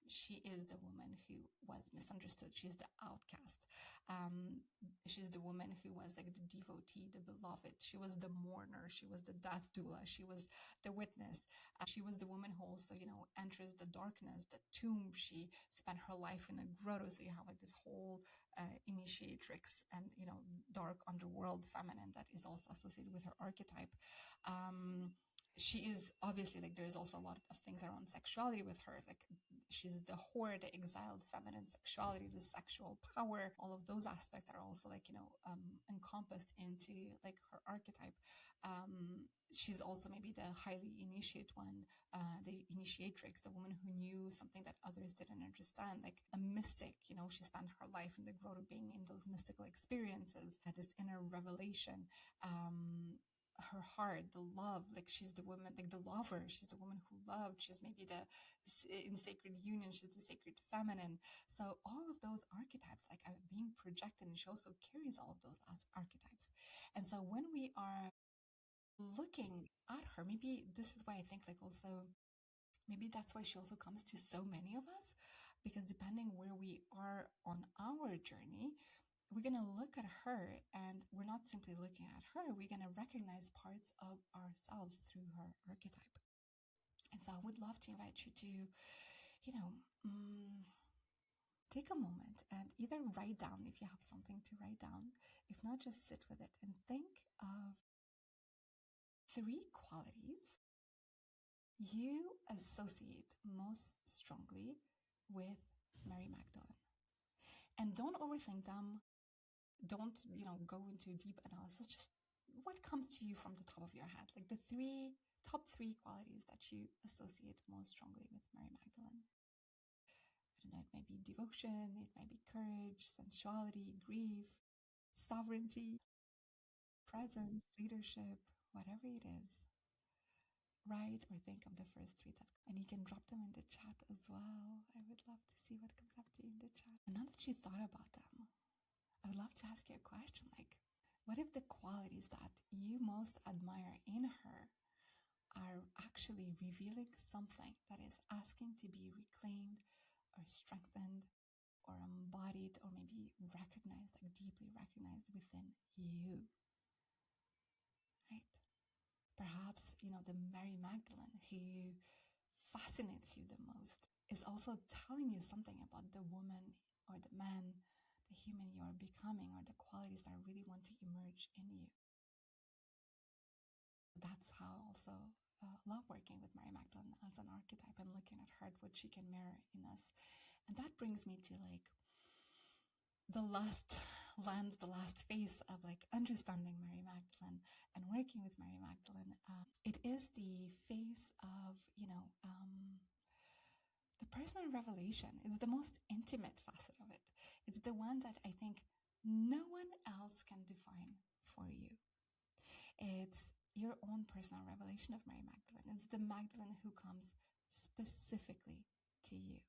she is the woman who was misunderstood. She's the outcast. Um, she's the woman who was like the devotee, the beloved. She was the mourner. She was the death doula. She was the witness. She was the woman who also, you know, enters the darkness, the tomb. She spent her life in a grotto. So you have like this whole initiatrix and, you know, dark underworld feminine that is also associated with her archetype. She is obviously like, there's also a lot of things around sexuality with her. Like she's the whore, the exiled feminine sexuality, the sexual power. All of those aspects are also like, you know, encompassed into like her archetype. She's also maybe the highly initiate one, the initiatrix, the woman who knew something that others didn't understand, like a mystic. You know, she spent her life in the grotto being in those mystical experiences, had this inner revelation. Her heart, the love, like she's the woman, like the lover, she's the woman who loved. She's maybe the in sacred union, she's the sacred feminine. So all of those archetypes like are being projected, and she also carries all of those as archetypes. And so when we are looking at her, maybe this is why I think like also maybe that's why she also comes to so many of us, because depending where we are on our journey, we're going to look at her, and we're not simply looking at her, we're going to recognize parts of ourselves through her archetype. And so I would love to invite you to, you know, take a moment and either write down if you have something to write down. If not, just sit with it and think of 3 qualities you associate most strongly with Mary Magdalene. And don't overthink them. Don't, you know, go into deep analysis. Just what comes to you from the top of your head, like the top three qualities that you associate most strongly with Mary Magdalene. I don't know, it may be devotion, it may be courage, sensuality, grief, sovereignty, presence, leadership, whatever it is. Write or think of the first 3 that, and you can drop them in the chat as well. I would love to see what comes up to you in the chat. And now that you thought about them, I would love to ask you a question, like, what if the qualities that you most admire in her are actually revealing something that is asking to be reclaimed or strengthened or embodied or maybe recognized, like deeply recognized within you, right? Perhaps, you know, the Mary Magdalene who fascinates you the most is also telling you something about the woman or the man, the human you are becoming, or the qualities that really want to emerge in you. That's how also love working with Mary Magdalene as an archetype and looking at her, what she can mirror in us. And that brings me to like the last lens, the last phase of like understanding Mary Magdalene and working with Mary Magdalene. It is the phase of, you know, the personal revelation is the most intimate facet of it. It's the one that I think no one else can define for you. It's your own personal revelation of Mary Magdalene. It's the Magdalene who comes specifically to you.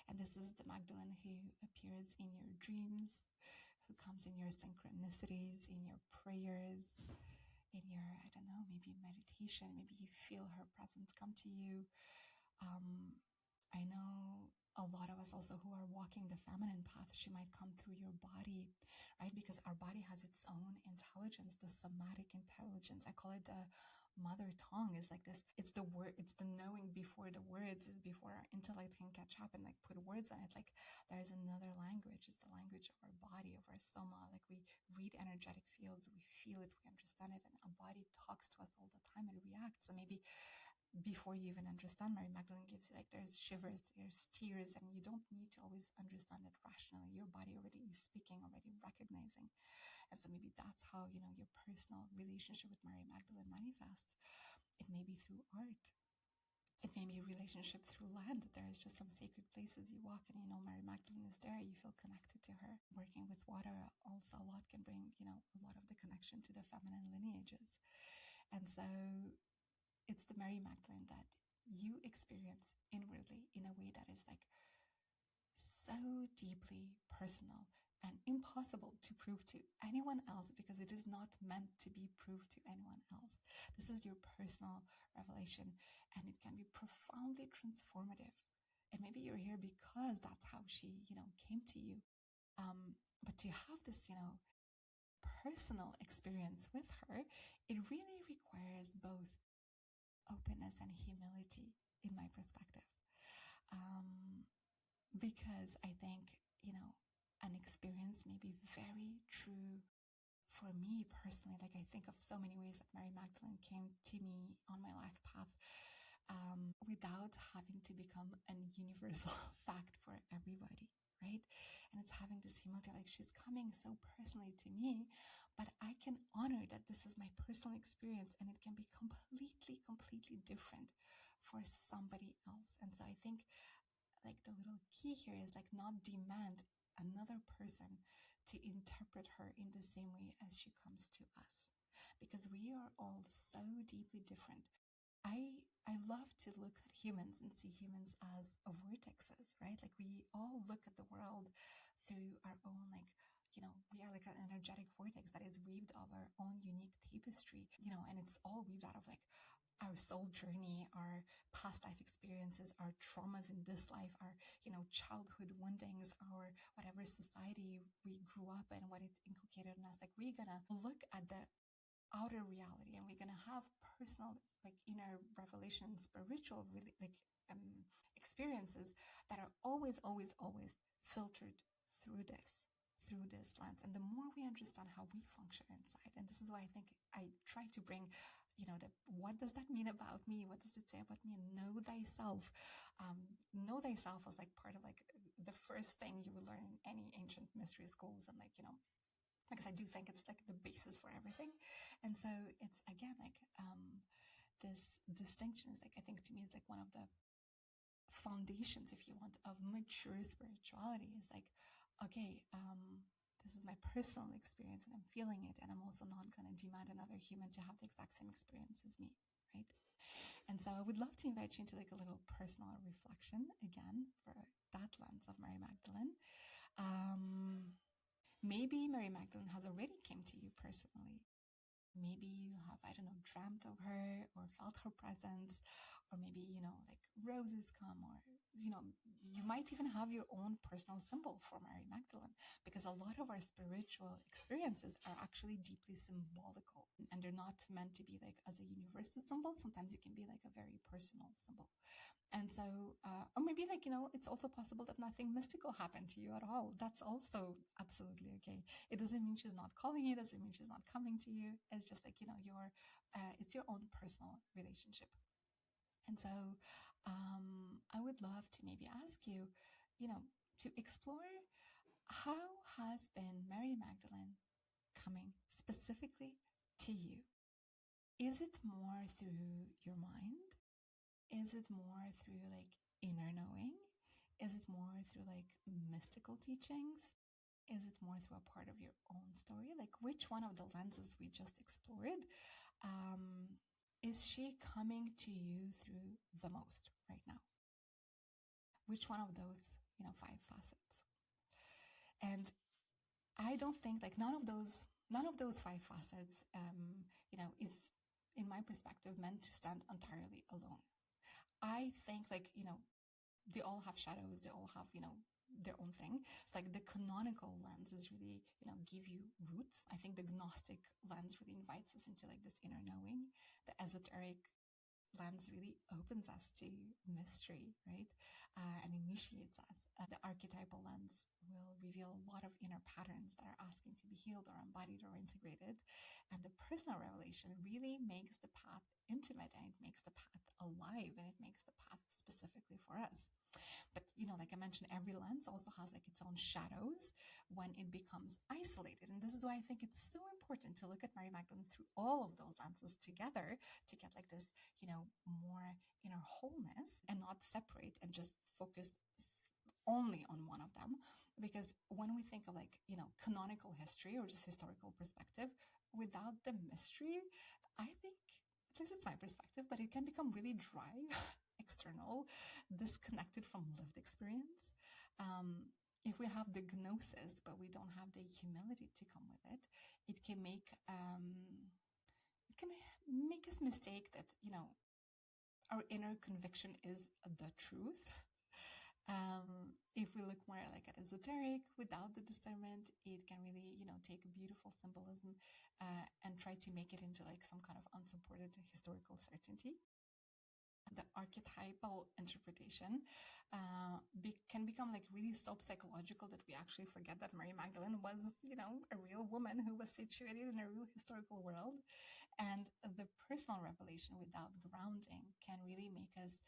And this is the Magdalene who appears in your dreams, who comes in your synchronicities, in your prayers, in your, I don't know, maybe meditation. Maybe you feel her presence come to you. I know a lot of us also who are walking the feminine path, she might come through your body, right? Because our body has its own intelligence, the somatic intelligence. I call it the mother tongue. Is like this, it's the word, it's the knowing before the words, is before our intellect can catch up and like put words on it. Like there's another language, it's the language of our body, of our soma. Like we read energetic fields, we feel it, we understand it, and our body talks to us all the time and reacts. So maybe before you even understand, Mary Magdalene gives you like, there's shivers, there's tears, and you don't need to always understand it rationally. Your body already is speaking, already recognizing. And so maybe that's how, you know, your personal relationship with Mary Magdalene manifests. It may be through art. It may be a relationship through land. There is just some sacred places you walk and you know Mary Magdalene is there. You feel connected to her. Working with water also a lot can bring, you know, a lot of the connection to the feminine lineages. And so it's the Mary Magdalene that you experience inwardly in a way that is like so deeply personal and impossible to prove to anyone else, because it is not meant to be proved to anyone else. This is your personal revelation, and it can be profoundly transformative. And maybe you're here because that's how she, you know, came to you. But to have this, you know, personal experience with her, it really requires both openness and humility, in my perspective. Because I think, you know, an experience may be very true for me personally. Like I think of so many ways that Mary Magdalene came to me on my life path, without having to become a universal fact for everybody, right? And it's having this humility, like she's coming so personally to me, but I can honor that this is my personal experience, and it can be completely different for somebody else. And so I think like the little key here is like not demand another person to interpret her in the same way as she comes to us, because we are all so deeply different. I love to look at humans and see humans as vortexes, right? Like we all look at the world through our own, like, you know, we are like an energetic vortex that is weaved of our own unique tapestry, you know, and it's all weaved out of like our soul journey, our past life experiences, our traumas in this life, our, you know, childhood woundings, our whatever society we grew up in, what it inculcated in us. Like we're gonna look at the outer reality, and we're gonna have personal, like inner revelation, spiritual, really like experiences that are always filtered through this lens. And the more we understand how we function inside, and this is why I think I try to bring, you know, the what does that mean about me? What does it say about me? And know thyself. Know thyself was like part of like the first thing you would learn in any ancient mystery schools, and like, you know, because I do think it's like the basis for everything. And so it's again like this distinction is like, I think to me is like one of the foundations, if you want, of mature spirituality. Is like, okay, this is my personal experience and I'm feeling it, and I'm also not going to demand another human to have the exact same experience as me, right? And so I would love to invite you into like a little personal reflection again for that lens of Mary Magdalene. Maybe Mary Magdalene has already came to you personally. Maybe you have, I don't know, dreamt of her or felt her presence, or maybe, you know, like roses come, or, you know, you might even have your own personal symbol for Mary Magdalene, because a lot of our spiritual experiences are actually deeply symbolical, and they're not meant to be like as a universal symbol. Sometimes it can be like a very personal symbol. And so, or maybe like, you know, it's also possible that nothing mystical happened to you at all. That's also absolutely okay. It doesn't mean she's not calling you. It doesn't mean she's not coming to you. It's just like, you know, it's your own personal relationship. And so I would love to maybe ask you, you know, to explore how has been Mary Magdalene coming specifically to you? Is it more through your mind? Is it more through like inner knowing? more through like mystical teachings? Is it more through a part of your own story? Like, which one of the lenses we just explored is she coming to you through the most right now? Which one of those, 5 facets? And I don't think like none of those 5 facets, is, in my perspective, meant to stand entirely alone. I think like, they all have shadows, they all have, their own thing. It's like the canonical lenses really, give you roots. I think the Gnostic lens really invites us into like this inner knowing. The esoteric lens really opens us to mystery, right? And initiates us. The archetypal lens will reveal a lot of inner patterns that are asking to be healed or embodied or integrated. And the personal revelation really makes the path intimate, and it makes the path alive, and it makes the path specifically for us. But, like I mentioned, every lens also has like its own shadows when it becomes isolated. And this is why I think it's so important to look at Mary Magdalene through all of those lenses together to get like this, more inner wholeness, and not separate and just focus only on one of them. Because when we think of like, canonical history or just historical perspective, without the mystery, I think, at least it's my perspective, but it can become really dry, external, disconnected from lived experience. If we have the gnosis, but we don't have the humility to come with it, it can make us mistake that, our inner conviction is the truth. If we look more like at esoteric without the discernment, it can really, take beautiful symbolism and try to make it into like some kind of unsupported historical certainty. The archetypal interpretation can become like really so psychological that we actually forget that Mary Magdalene was, a real woman who was situated in a real historical world. And the personal revelation without grounding can really make us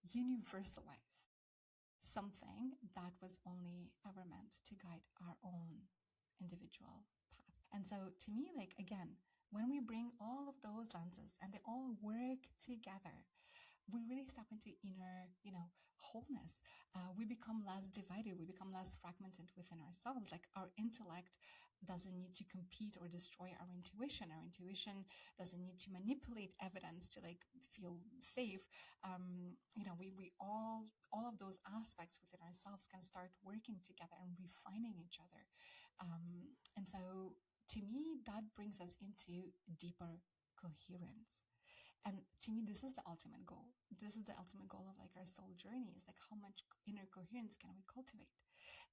universalize something that was only ever meant to guide our own individual path. And so to me, like, again, when we bring all of those lenses and they all work together, we really step into inner, wholeness. We become less divided. We become less fragmented within ourselves. Like our intellect doesn't need to compete or destroy our intuition. Our intuition doesn't need to manipulate evidence to like feel safe. We all of those aspects within ourselves can start working together and refining each other. And so to me, that brings us into deeper coherence. And to me, this is the ultimate goal. This is the ultimate goal of like our soul journey, is like how much inner coherence can we cultivate?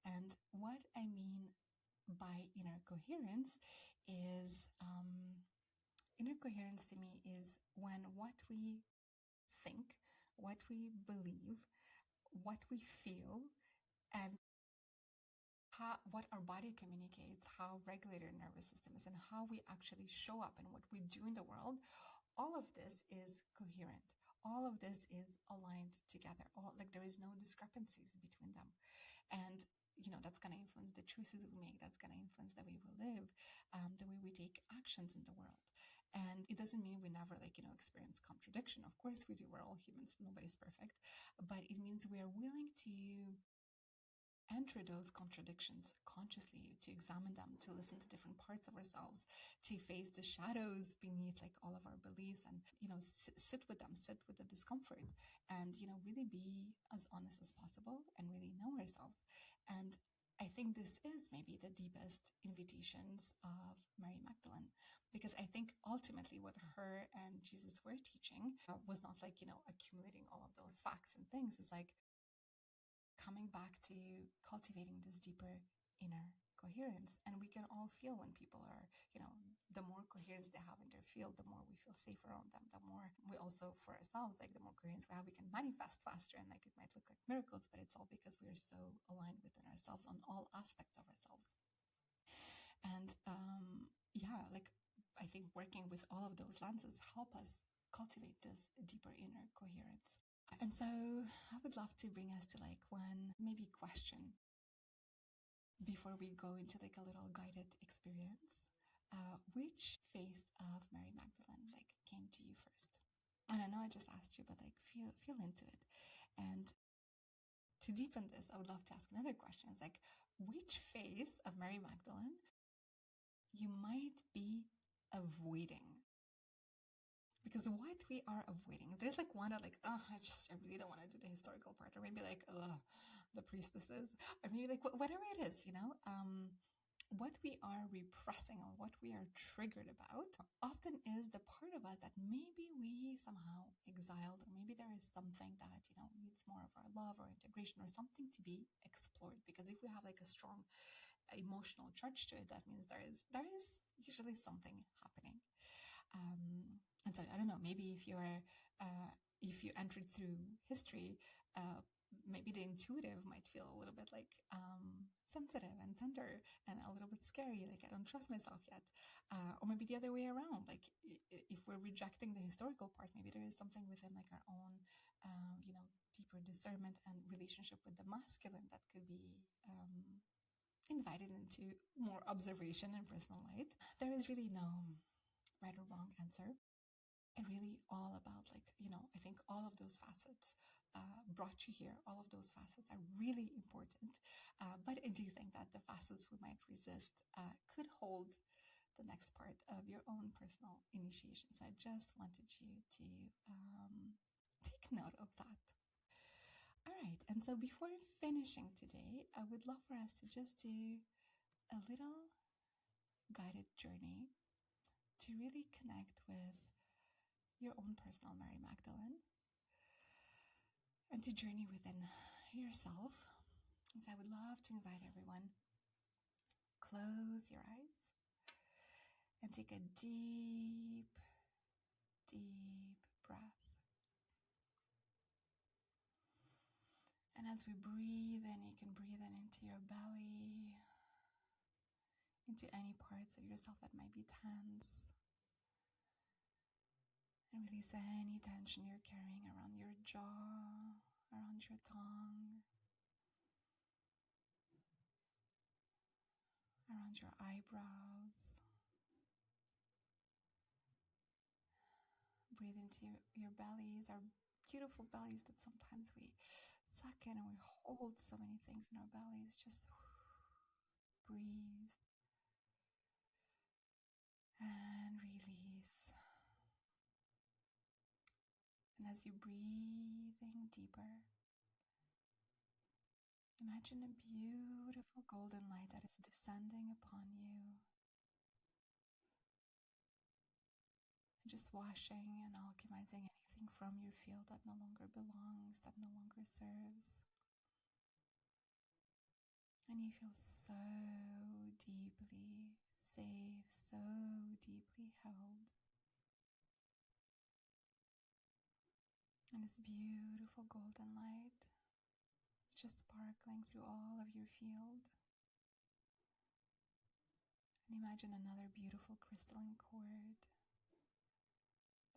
And what I mean by inner coherence is inner coherence to me is when what we think, what we believe, what we feel, and what our body communicates, how regulated our nervous system is, and how we actually show up and what we do in the world, all of this is coherent. All of this is aligned together. Like there is no discrepancies between them. And, that's going to influence the choices we make. That's going to influence the way we live, the way we take actions in the world. And it doesn't mean we never experience contradiction. Of course we do. We're all humans. Nobody's perfect. But it means we are willing to enter those contradictions consciously, to examine them, to listen to different parts of ourselves, to face the shadows beneath like all of our beliefs, and sit with them, sit with the discomfort, and really be as honest as possible and really know ourselves. And I think this is maybe the deepest invitations of Mary Magdalene, because I think ultimately what her and Jesus were teaching was not like accumulating all of those facts and things. It's like coming back to cultivating this deeper inner coherence. And we can all feel when people are, the more coherence they have in their field, the more we feel safe around them, the more we also, for ourselves, like the more coherence we have, we can manifest faster. And like it might look like miracles, but it's all because we are so aligned within ourselves on all aspects of ourselves. And yeah, like I think working with all of those lenses help us cultivate this deeper inner coherence. And so I would love to bring us to like one maybe question before we go into like a little guided experience. Which face of Mary Magdalene like came to you first? And I know I just asked you, but like feel into it. And to deepen this, I would love to ask another question. It's like, which phase of Mary Magdalene you might be avoiding? Because what we are avoiding, there's like one that like, oh, I really don't want to do the historical part, or maybe like, the priestesses, or maybe like whatever it is, what we are repressing or what we are triggered about often is the part of us that maybe we somehow exiled, or maybe there is something that, needs more of our love or integration or something to be explored. Because if we have like a strong emotional charge to it, that means there is usually something happening. And so I don't know, maybe if you entered through history, maybe the intuitive might feel a little bit like sensitive and tender and a little bit scary, like I don't trust myself yet. Or maybe the other way around, like if we're rejecting the historical part, maybe there is something within like our own deeper discernment and relationship with the masculine that could be invited into more observation and personal light. There is really no right or wrong answer. And really all about I think all of those facets brought you here. All of those facets are really important. But I do think that the facets we might resist could hold the next part of your own personal initiation. So I just wanted you to take note of that. All right. And so before finishing today, I would love for us to just do a little guided journey to really connect with your own personal Mary Magdalene and to journey within yourself. And so I would love to invite everyone, close your eyes and take a deep, deep breath. And as we breathe in, you can breathe in into your belly, into any parts of yourself that might be tense. And release any tension you're carrying around your jaw, around your tongue, around your eyebrows. Breathe into your bellies, our beautiful bellies that sometimes we suck in and we hold so many things in our bellies. Just breathe and release. And as you're breathing deeper, imagine a beautiful golden light that is descending upon you, and just washing and alchemizing anything from your field that no longer belongs, that no longer serves. And you feel so deeply safe, so deeply held. And this beautiful golden light is just sparkling through all of your field. And imagine another beautiful crystalline cord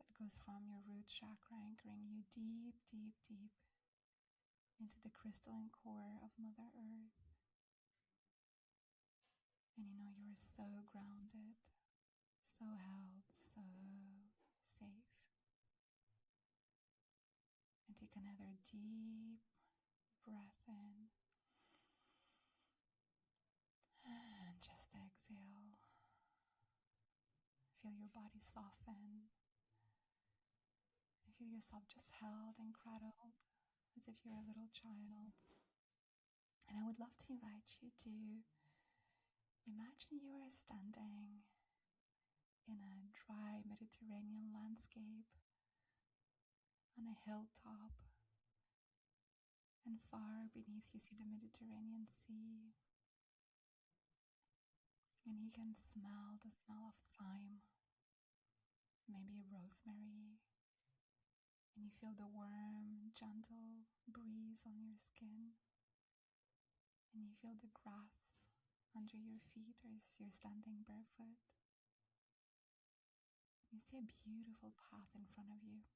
that goes from your root chakra, anchoring you deep, deep, deep into the crystalline core of Mother Earth. And you know you are so grounded, so held, so safe. And take another deep breath in. And just exhale. Feel your body soften. And feel yourself just held and cradled as if you're a little child. And I would love to invite you to imagine you are standing in a dry Mediterranean landscape on a hilltop, and far beneath you see the Mediterranean Sea, and you can smell the smell of thyme, maybe rosemary, and you feel the warm, gentle breeze on your skin, and you feel the grass under your feet as you're standing barefoot. You see a beautiful path in front of you.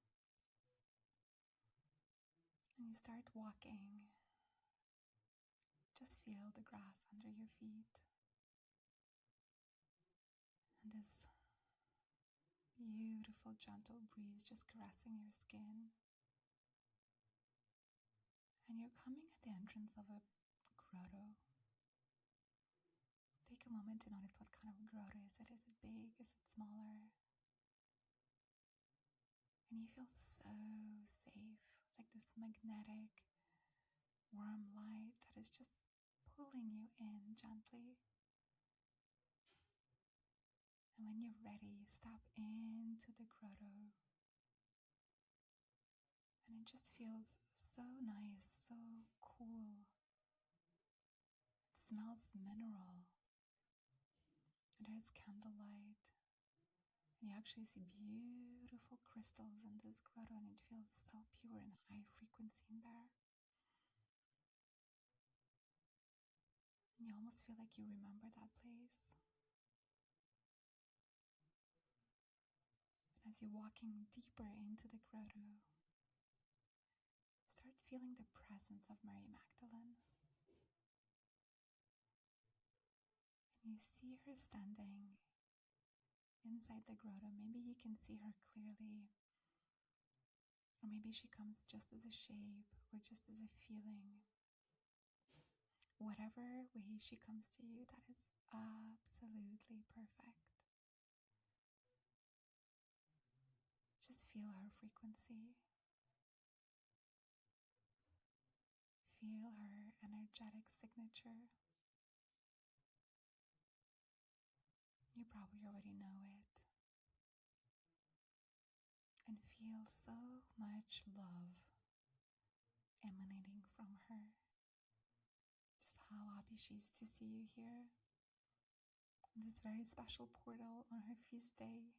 And you start walking. Just feel the grass under your feet. And this beautiful, gentle breeze just caressing your skin. And you're you're coming at the entrance of a grotto, take a moment to notice what kind of grotto is it. Is it big? Is it smaller? And you feel so safe, like this magnetic, warm light that is just pulling you in gently. And when you're ready, step into the grotto. And it just feels so nice, so cool. It smells mineral. There's candlelight. And you actually see beautiful crystals in this grotto, and it feels so pure and high frequency in there. And you almost feel like you remember that place. And as you're walking deeper into the grotto, start feeling the presence of Mary Magdalene. And you see her standing inside the grotto. Maybe you can see her clearly, or maybe she comes just as a shape or just as a feeling. Whatever way she comes to you, that is absolutely perfect. Just feel her frequency. Feel her energetic signature. You probably already know it. And feel so much love emanating from her. Just how happy she is to see you here. This very special portal on her feast day.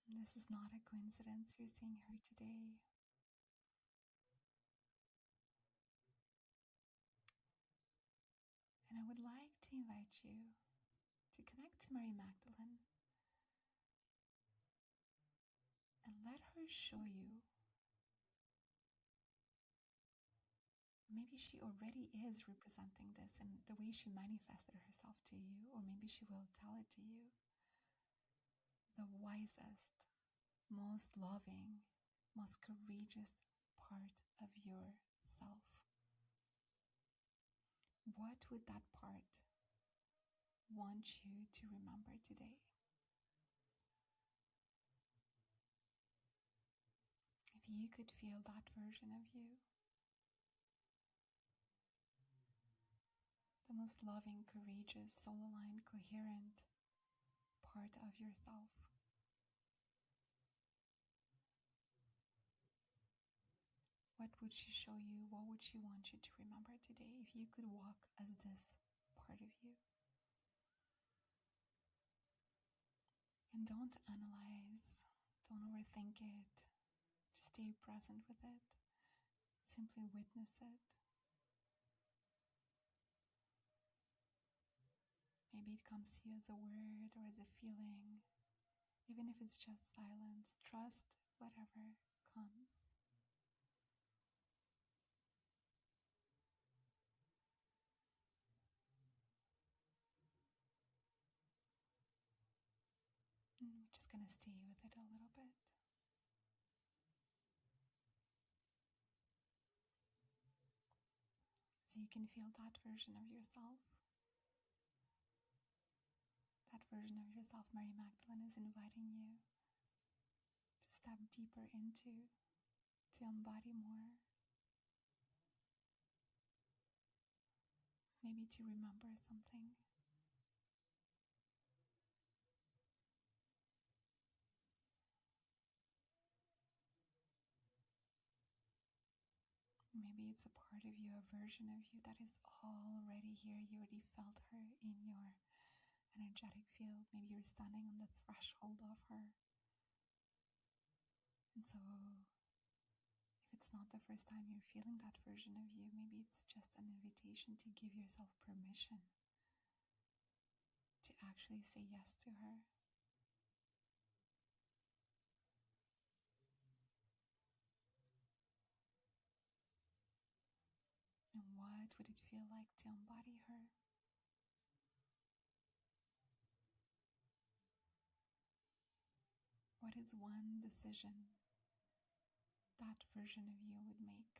This is not a coincidence, you're seeing her today. And I would like to invite you to connect to Mary Magdalene and let her show you. Maybe she already is representing this in the way she manifested herself to you, or maybe she will tell it to you. The wisest, most loving, most courageous part of yourself. What would that part want you to remember today? If you could feel that version of you, the most loving, courageous, soul-aligned, coherent part of yourself, what would she show you? What would she want you to remember today if you could walk as this part of you? And don't analyze, don't overthink it. Just stay present with it. Simply witness it. Maybe it comes to you as a word or as a feeling. Even if it's just silence, trust whatever comes. And we're just going to stay with it a little bit. So you can feel that version of yourself. That version of yourself Mary Magdalene is inviting you to step deeper into, to embody more. Maybe to remember something. Maybe it's a part of you, a version of you that is already here. You already felt her in your energetic field. Maybe you're standing on the threshold of her. And so, if it's not the first time you're feeling that version of you, maybe it's just an invitation to give yourself permission to actually say yes to her. And what would it feel like to embody her? What is one decision that version of you would make,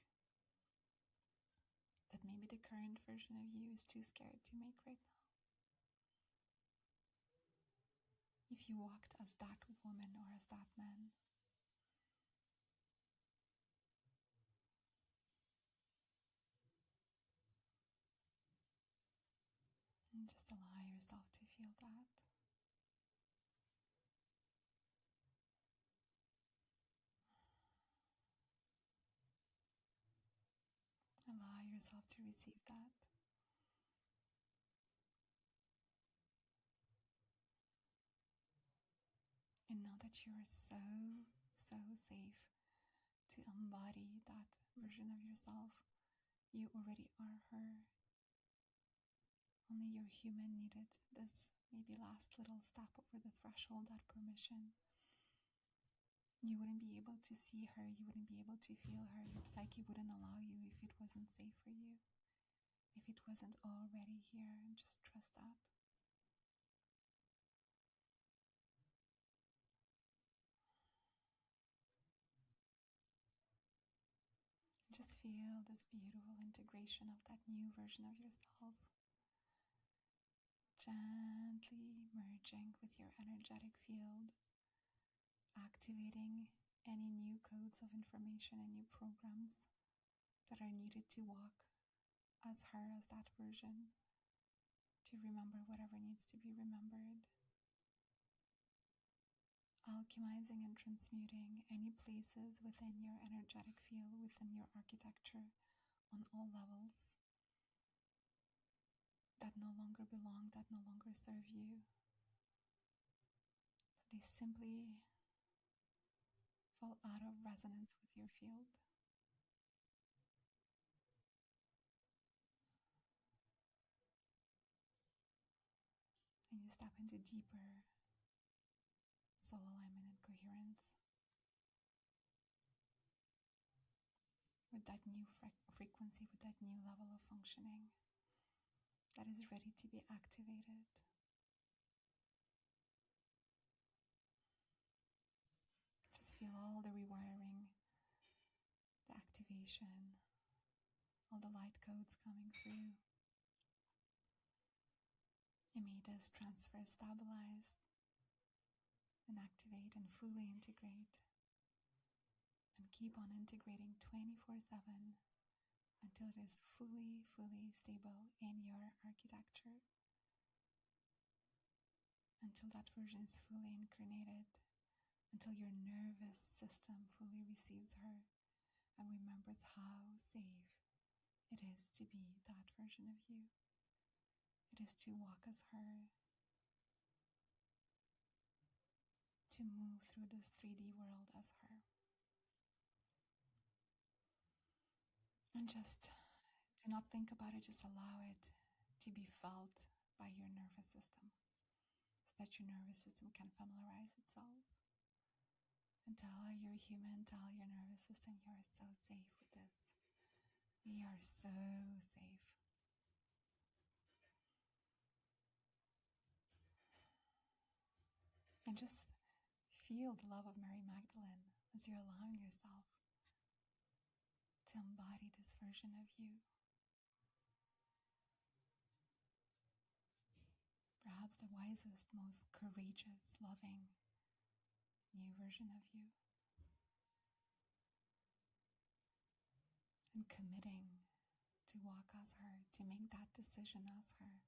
that maybe the current version of you is too scared to make right now. If you walked as that woman or as that man, and just allow yourself to feel that. Allow yourself to receive that. And know that you are so, so safe to embody that version of yourself. You already are her. Only your human needed this maybe last little step over the threshold, that permission. You wouldn't be able to see her, you wouldn't be able to feel her. Your psyche wouldn't allow you if it wasn't safe for you, if it wasn't already here, and just trust that. Just feel this beautiful integration of that new version of yourself, gently merging with your energetic field, activating any new codes of information and new programs that are needed to walk as her, as that version, to remember whatever needs to be remembered. Alchemizing and transmuting any places within your energetic field, within your architecture, on all levels, that no longer belong, that no longer serve you. So they simply fall out of resonance with your field. And you step into deeper soul alignment and coherence with that new frequency, with that new level of functioning that is ready to be activated. Just feel all the rewiring, the activation, all the light codes coming through. And may this transfer stabilize and activate and fully integrate, and keep on integrating 24/7 until it is fully, fully stable in your architecture, until that version is fully incarnated, until your nervous system fully receives her and remembers how safe it is to be that version of you. It is to walk as her, to move through this 3D world as her. And just do not think about it, just allow it to be felt by your nervous system, so that your nervous system can familiarize itself. And tell your human, tell your nervous system, you are so safe with this. We are so safe. And just feel the love of Mary Magdalene as you're allowing yourself to embody this version of you. Perhaps the wisest, most courageous, loving, new version of you. And committing to walk as her, to make that decision as her.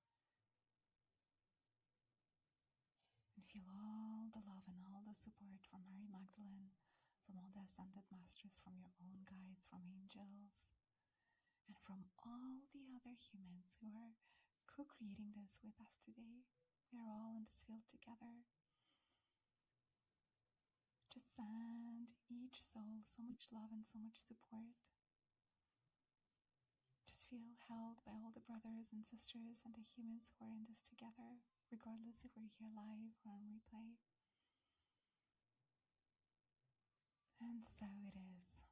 And feel all the love and all the support from Mary Magdalene, from all the ascended masters, from your own guides, from angels, and from all the other humans who are co-creating this with us today. We are all in this field together. Just send each soul so much love and so much support. Just feel held by all the brothers and sisters and the humans who are in this together, regardless if we're here live or on replay. And so it is.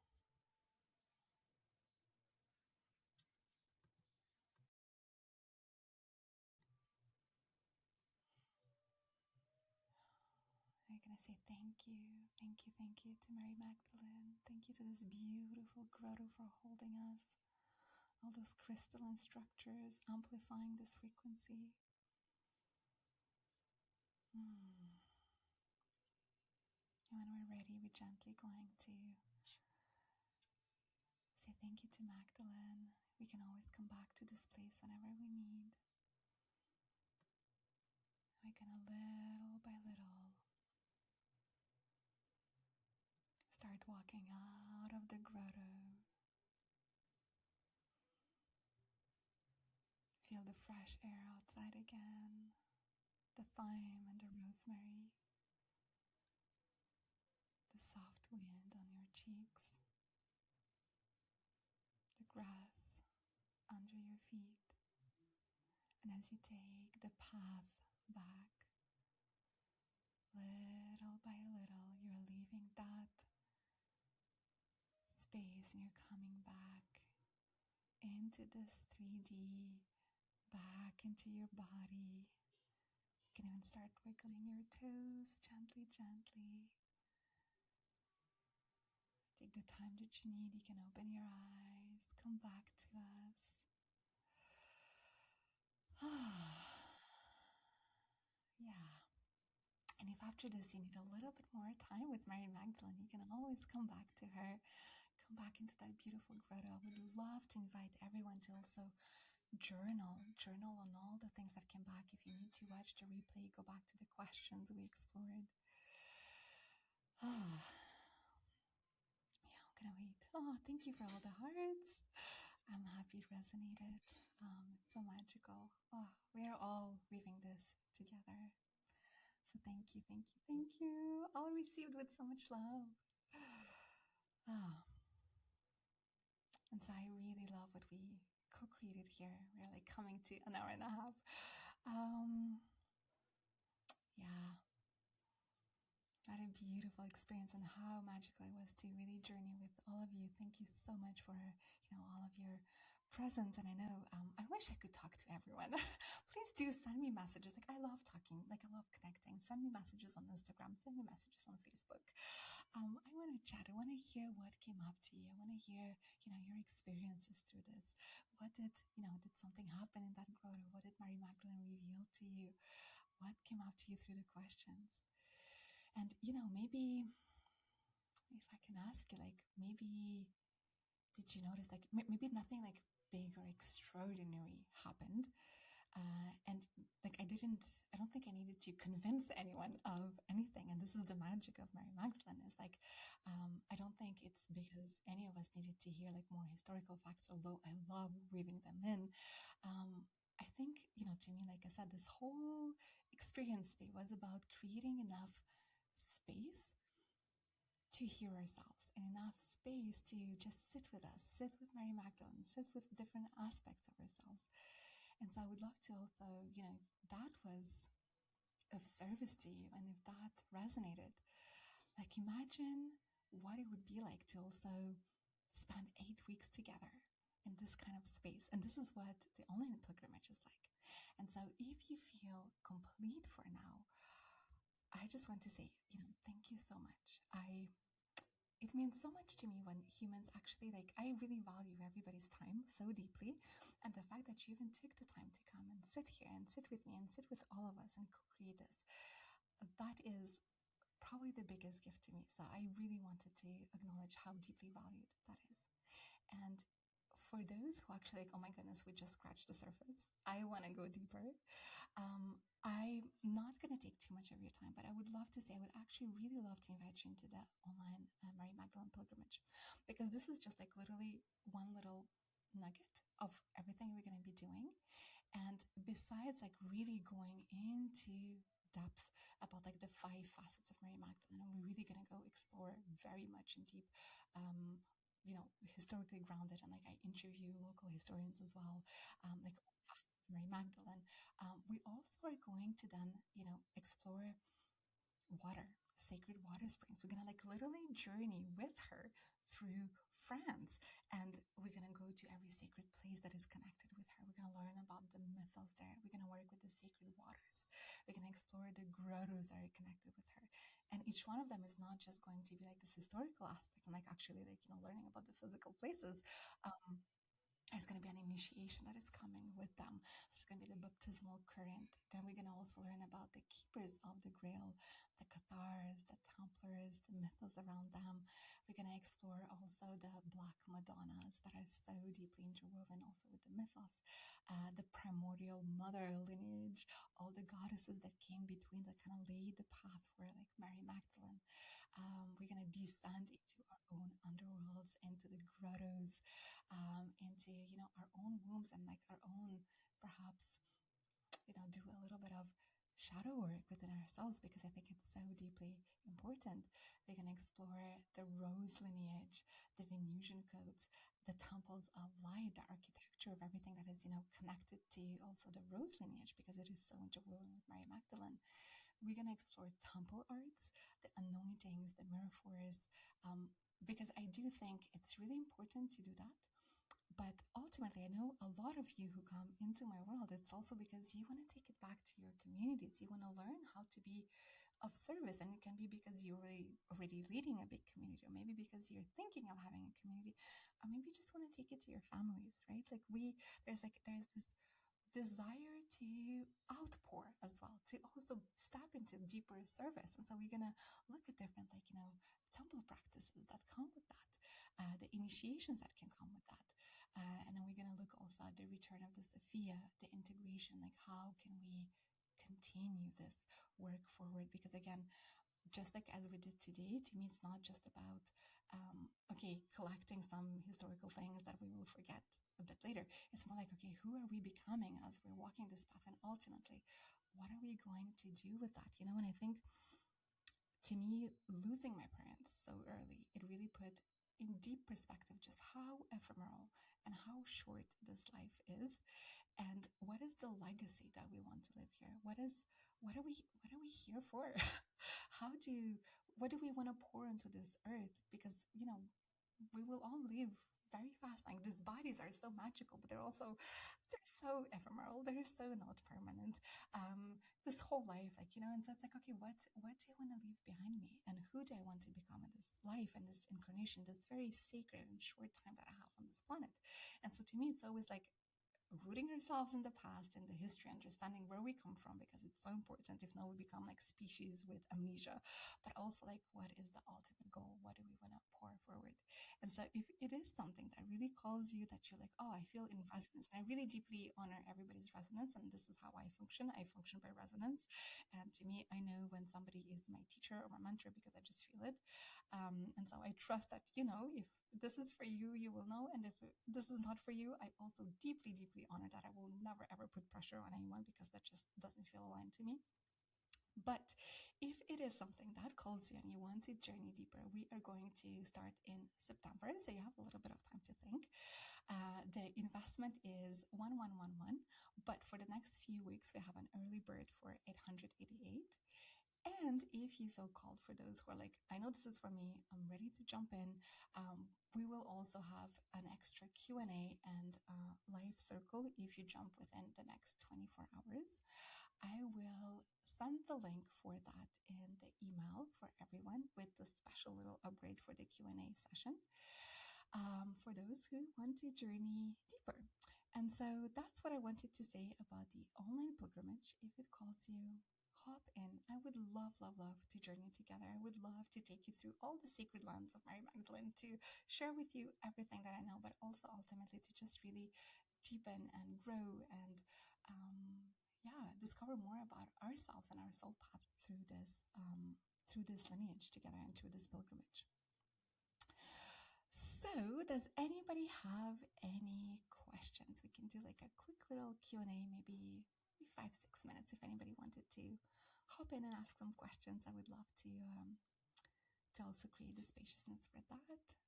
I'm I say thank you, thank you, thank you to Mary Magdalene. Thank you to this beautiful grotto for holding us. All those crystalline structures amplifying this frequency. And when we're ready, we're gently going to say thank you to Magdalene. We can always come back to this place whenever we need. We're gonna little by little start walking out of the grotto. Feel the fresh air outside again, the thyme and the rosemary, the soft wind on your cheeks, the grass under your feet. And as you take the path back, little by little, you're leaving that space and you're coming back into this 3D, back into your body. You can even start wiggling your toes gently, gently. Take the time that you need. You can open your eyes, come back to us. Yeah. And if after this you need a little bit more time with Mary Magdalene, you can always come back to her, come back into that beautiful grotto. I would love to invite everyone to also journal on all the things that came back. If you need to watch the replay, go back to the questions we explored. Yeah, I'm gonna wait. Oh, thank you for all the hearts. I'm happy it resonated. It's so magical. Oh, we are all weaving this together. So thank you, thank you, thank you. All received with so much love. And so I really love what we co-created here. We're like coming to an hour and a half. Yeah. What a beautiful experience, and how magical it was to really journey with all of you. Thank you so much for all of your presence. And I know I wish I could talk to everyone. Please do send me messages. Like, I love talking, like I love connecting. Send me messages on Instagram, send me messages on Facebook. I want to chat. I want to hear what came up to you. I want to hear your experiences through this. What did something happen in that grotto? What did Mary Magdalene reveal to you? What came up to you through the questions? And, maybe if I can ask you, like, maybe did you notice, like, maybe nothing like big or extraordinary happened. And like, I don't think I needed to convince anyone of anything. And this is the magic of Mary Magdalene, is like, I don't think it's because any of us needed to hear like more historical facts, although I love weaving them in. I think, to me, like I said, this whole experience today was about creating enough space to hear ourselves, and enough space to just sit with us, sit with Mary Magdalene, sit with different aspects of ourselves. And so I would love to also, that was of service to you, and if that resonated, like, imagine what it would be like to also spend 8 weeks together in this kind of space. And this is what the online pilgrimage is like. And so if you feel complete for now, I just want to say, thank you so much. It means so much to me when humans actually, like, I really value everybody's time so deeply. And the fact that you even took the time to come and sit here and sit with me and sit with all of us and co-create this, that is probably the biggest gift to me. So I really wanted to acknowledge how deeply valued that is. And for those who actually like, oh my goodness, we just scratched the surface, I want to go deeper. I'm not going to take too much of your time, but I would love to say, I would actually really love to invite you into the online Mary Magdalene pilgrimage, because this is just like literally one little nugget of everything we're going to be doing. And besides like really going into depth about like the 5 facets of Mary Magdalene, and we're really going to go explore very much in deep, historically grounded, and like I interview local historians as well, like facets of Mary Magdalene. We also are going to then, explore water, sacred water springs. We're gonna like literally journey with her through France, and we're gonna go to every sacred place that is connected with her. We're gonna learn about the mythos there. We're gonna work with the sacred waters. We're gonna explore the grottos that are connected with her. And each one of them is not just going to be like this historical aspect and like actually like, learning about the physical places. There's going to be an initiation that is coming with them. There's going to be the baptismal current. Then we're going to also learn about the keepers of the Grail, the Cathars, the Templars, the mythos around them. We're going to explore also the Black Madonnas that are so deeply interwoven also with the mythos, the primordial mother lineage, all the goddesses that came between that kind of laid the path for like Mary Magdalene. We're going to descend into our own underworlds, into the grottos, into, our own wombs and like our own, perhaps, do a little bit of shadow work within ourselves because I think it's so deeply important. We're going to explore the rose lineage, the Venusian codes, the temples of light, the architecture of everything that is, connected to also the rose lineage because it is so interwoven with Mary Magdalene. We're going to explore temple arts, the anointings, the metaphors, because I do think it's really important to do that. But ultimately, I know a lot of you who come into my world, it's also because you want to take it back to your communities. You want to learn how to be of service. And it can be because you're already leading a big community, or maybe because you're thinking of having a community, or maybe you just want to take it to your families, right? Like there's this desire to outpour as well, to also step into deeper service. And so we're going to look at different, temple practices that come with that, the initiations that can come with that. And then we're going to look also at the return of the Sophia, the integration, like how can we continue this work forward? Because again, just like as we did today, to me, it's not just about, collecting some historical things that we will forget a bit later. It's more like, okay, who are we becoming as we're walking this path? And ultimately, what are we going to do with that? And I think, to me, losing my parents so early, it really put in deep perspective just how ephemeral and how short this life is, and what is the legacy that we want to live here. What are we here for? What do we want to pour into this earth? Because we will all leave very fast. Like, these bodies are so magical, but they're so ephemeral. They're so not permanent. This whole life, and so it's like, okay, what do I want to leave behind me, and who do I want to become in this life and this incarnation, this very sacred and short time that I have on this planet? And so to me, it's always like rooting ourselves in the past, in the history, understanding where we come from, because it's so important. If not, we become like species with amnesia. But also, like, what is the ultimate goal? What do we want to pour forward? And so if it is something that really calls you, that you're like, oh, I feel in resonance, and I really deeply honor everybody's resonance, and this is how I function by resonance. And to me, I know when somebody is my teacher or my mentor because I just feel it. And so I trust that, if this is for you, you will know. And if this is not for you, I also deeply, deeply honor that. I will never, ever put pressure on anyone because that just doesn't feel aligned to me. But if it is something that calls you and you want to journey deeper, we are going to start in September. So you have a little bit of time to think. The investment is 1111, but for the next few weeks, we have an early bird for 888. And if you feel called, for those who are like, I know this is for me, I'm ready to jump in, we will also have an extra Q&A and live circle if you jump within the next 24 hours. I will send the link for that in the email for everyone, with the special little upgrade for the Q&A session, for those who want to journey deeper. And so that's what I wanted to say about the online pilgrimage. If it calls you, hop in. I would love, love, love to journey together. I would love to take you through all the sacred lands of Mary Magdalene, to share with you everything that I know, but also ultimately to just really deepen and grow and, discover more about ourselves and our soul path through this lineage together and through this pilgrimage. So, does anybody have any questions? We can do like a quick little Q&A, maybe 5-6 minutes. If anybody wanted to hop in and ask some questions, I would love to also create the spaciousness for that. Okay.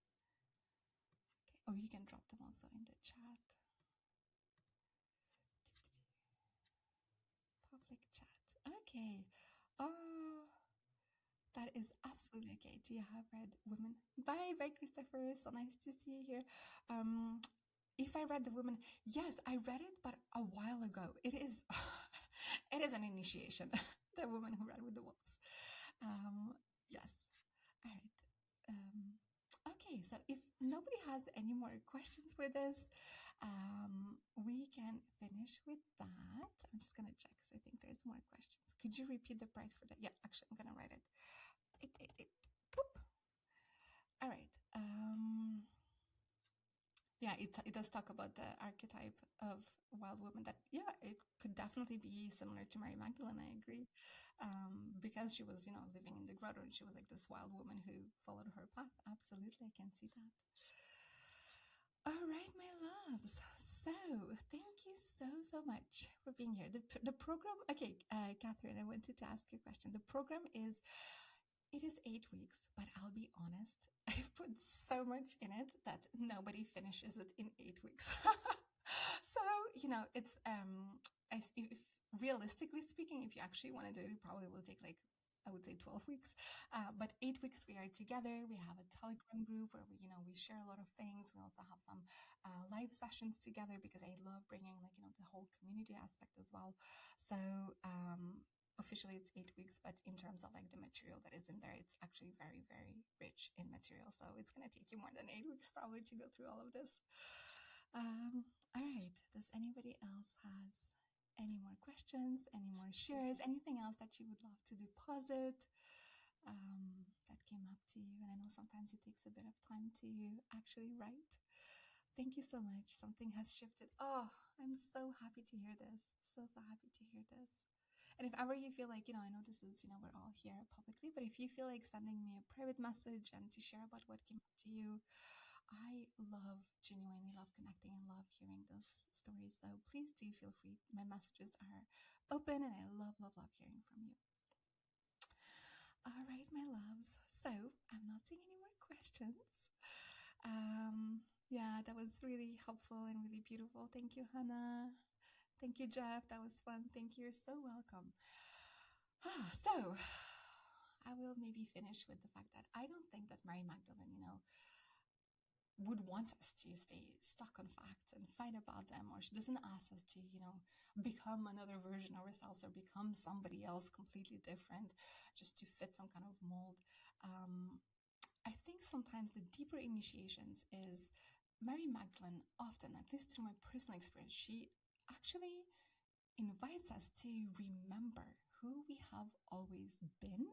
Or you can drop them also in the chat. Public chat. Okay. That is absolutely okay. Do you have read Women? Bye, Christopher. So nice to see you here. If I read The Woman, yes, I read it, but a while ago. It is an initiation. The Woman Who Read with the Wolves. Yes. All right. Okay, so if nobody has any more questions for this, we can finish with that. I'm just gonna check because I think there's more questions. Could you repeat the price for that? Yeah, actually, I'm gonna write it. Boop. All right. Yeah, it does talk about the archetype of wild woman. That, yeah, it could definitely be similar to Mary Magdalene. I agree, because she was, living in the grotto, and she was like this wild woman who followed her path. Absolutely, I can see that. All right, my loves. So, thank you so much for being here. The program, okay, Catherine, I wanted to ask you a question. The program it is 8 weeks, but I'll be honest, I've put so much in it that nobody finishes it in 8 weeks. So, it's, if realistically speaking, if you actually want to do it, it probably will take, like, I would say 12 weeks. But 8 weeks we are together. We have a Telegram group where we share a lot of things. We also have some live sessions together because I love bringing, like, the whole community aspect as well. So, officially it's 8 weeks, but in terms of, like, the material that is in there, it's actually very, very rich in material. So it's going to take you more than 8 weeks probably to go through all of this. All right. Does anybody else has any more questions, any more shares, anything else that you would love to deposit that came up to you? And I know sometimes it takes a bit of time to actually write. Thank you so much. Something has shifted. Oh, I'm so happy to hear this. So happy to hear this. And if ever you feel like, I know this is, we're all here publicly, but if you feel like sending me a private message and to share about what came up to you, I genuinely love connecting and love hearing those stories. So please do feel free. My messages are open, and I love, love, love hearing from you. All right, my loves. So I'm not seeing any more questions. Yeah, that was really helpful and really beautiful. Thank you, Hannah. Thank you, Jeff. That was fun. Thank you. You're so welcome. So I will maybe finish with the fact that I don't think that Mary Magdalene, would want us to stay stuck on facts and fight about them, or she doesn't ask us to, become another version of ourselves or become somebody else completely different just to fit some kind of mold. I think sometimes the deeper initiations is Mary Magdalene often, at least through my personal experience, she actually invites us to remember who we have always been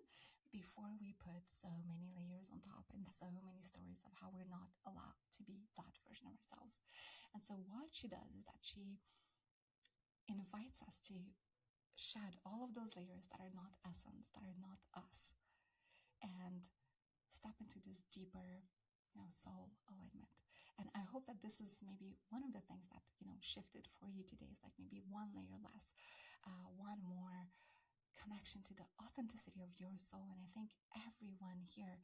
before we put so many layers on top and so many stories of how we're not allowed to be that version of ourselves. And so what she does is that she invites us to shed all of those layers that are not essence, that are not us, and step into this deeper, soul alignment. And I hope that this is maybe one of the things that, shifted for you today, is like maybe one layer less, one more connection to the authenticity of your soul. And I think everyone here,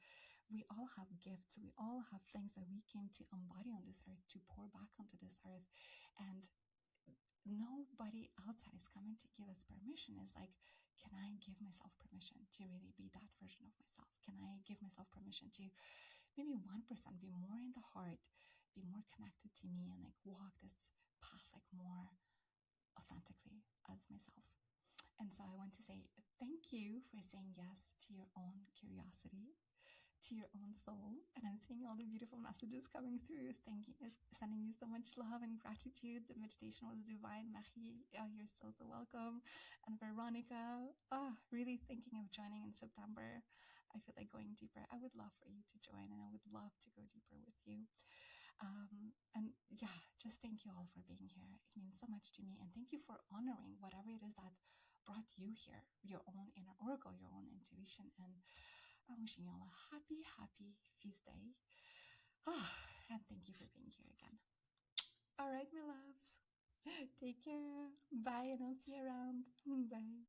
we all have gifts. We all have things that we came to embody on this earth, to pour back onto this earth. And nobody outside is coming to give us permission. Is like, can I give myself permission to really be that version of myself? Can I give myself permission to maybe 1% be more in the heart, be more connected to me, and like walk this path like more authentically as myself? And so I want to say thank you for saying yes to your own curiosity, to your own soul. And I'm seeing all the beautiful messages coming through. Sending you so much love and gratitude. The meditation was divine. Marie, you're so welcome. And Veronica, really thinking of joining in September. I feel like going deeper. I would love for you to join, and I would love to go deeper with you. And yeah, just thank you all for being here. It means so much to me. And thank you for honoring whatever it is that brought you here, your own inner oracle, your own intuition. And I'm wishing you all a happy, happy feast day. And thank you for being here again. All right, my loves. Take care. Bye, and I'll see you around. Bye.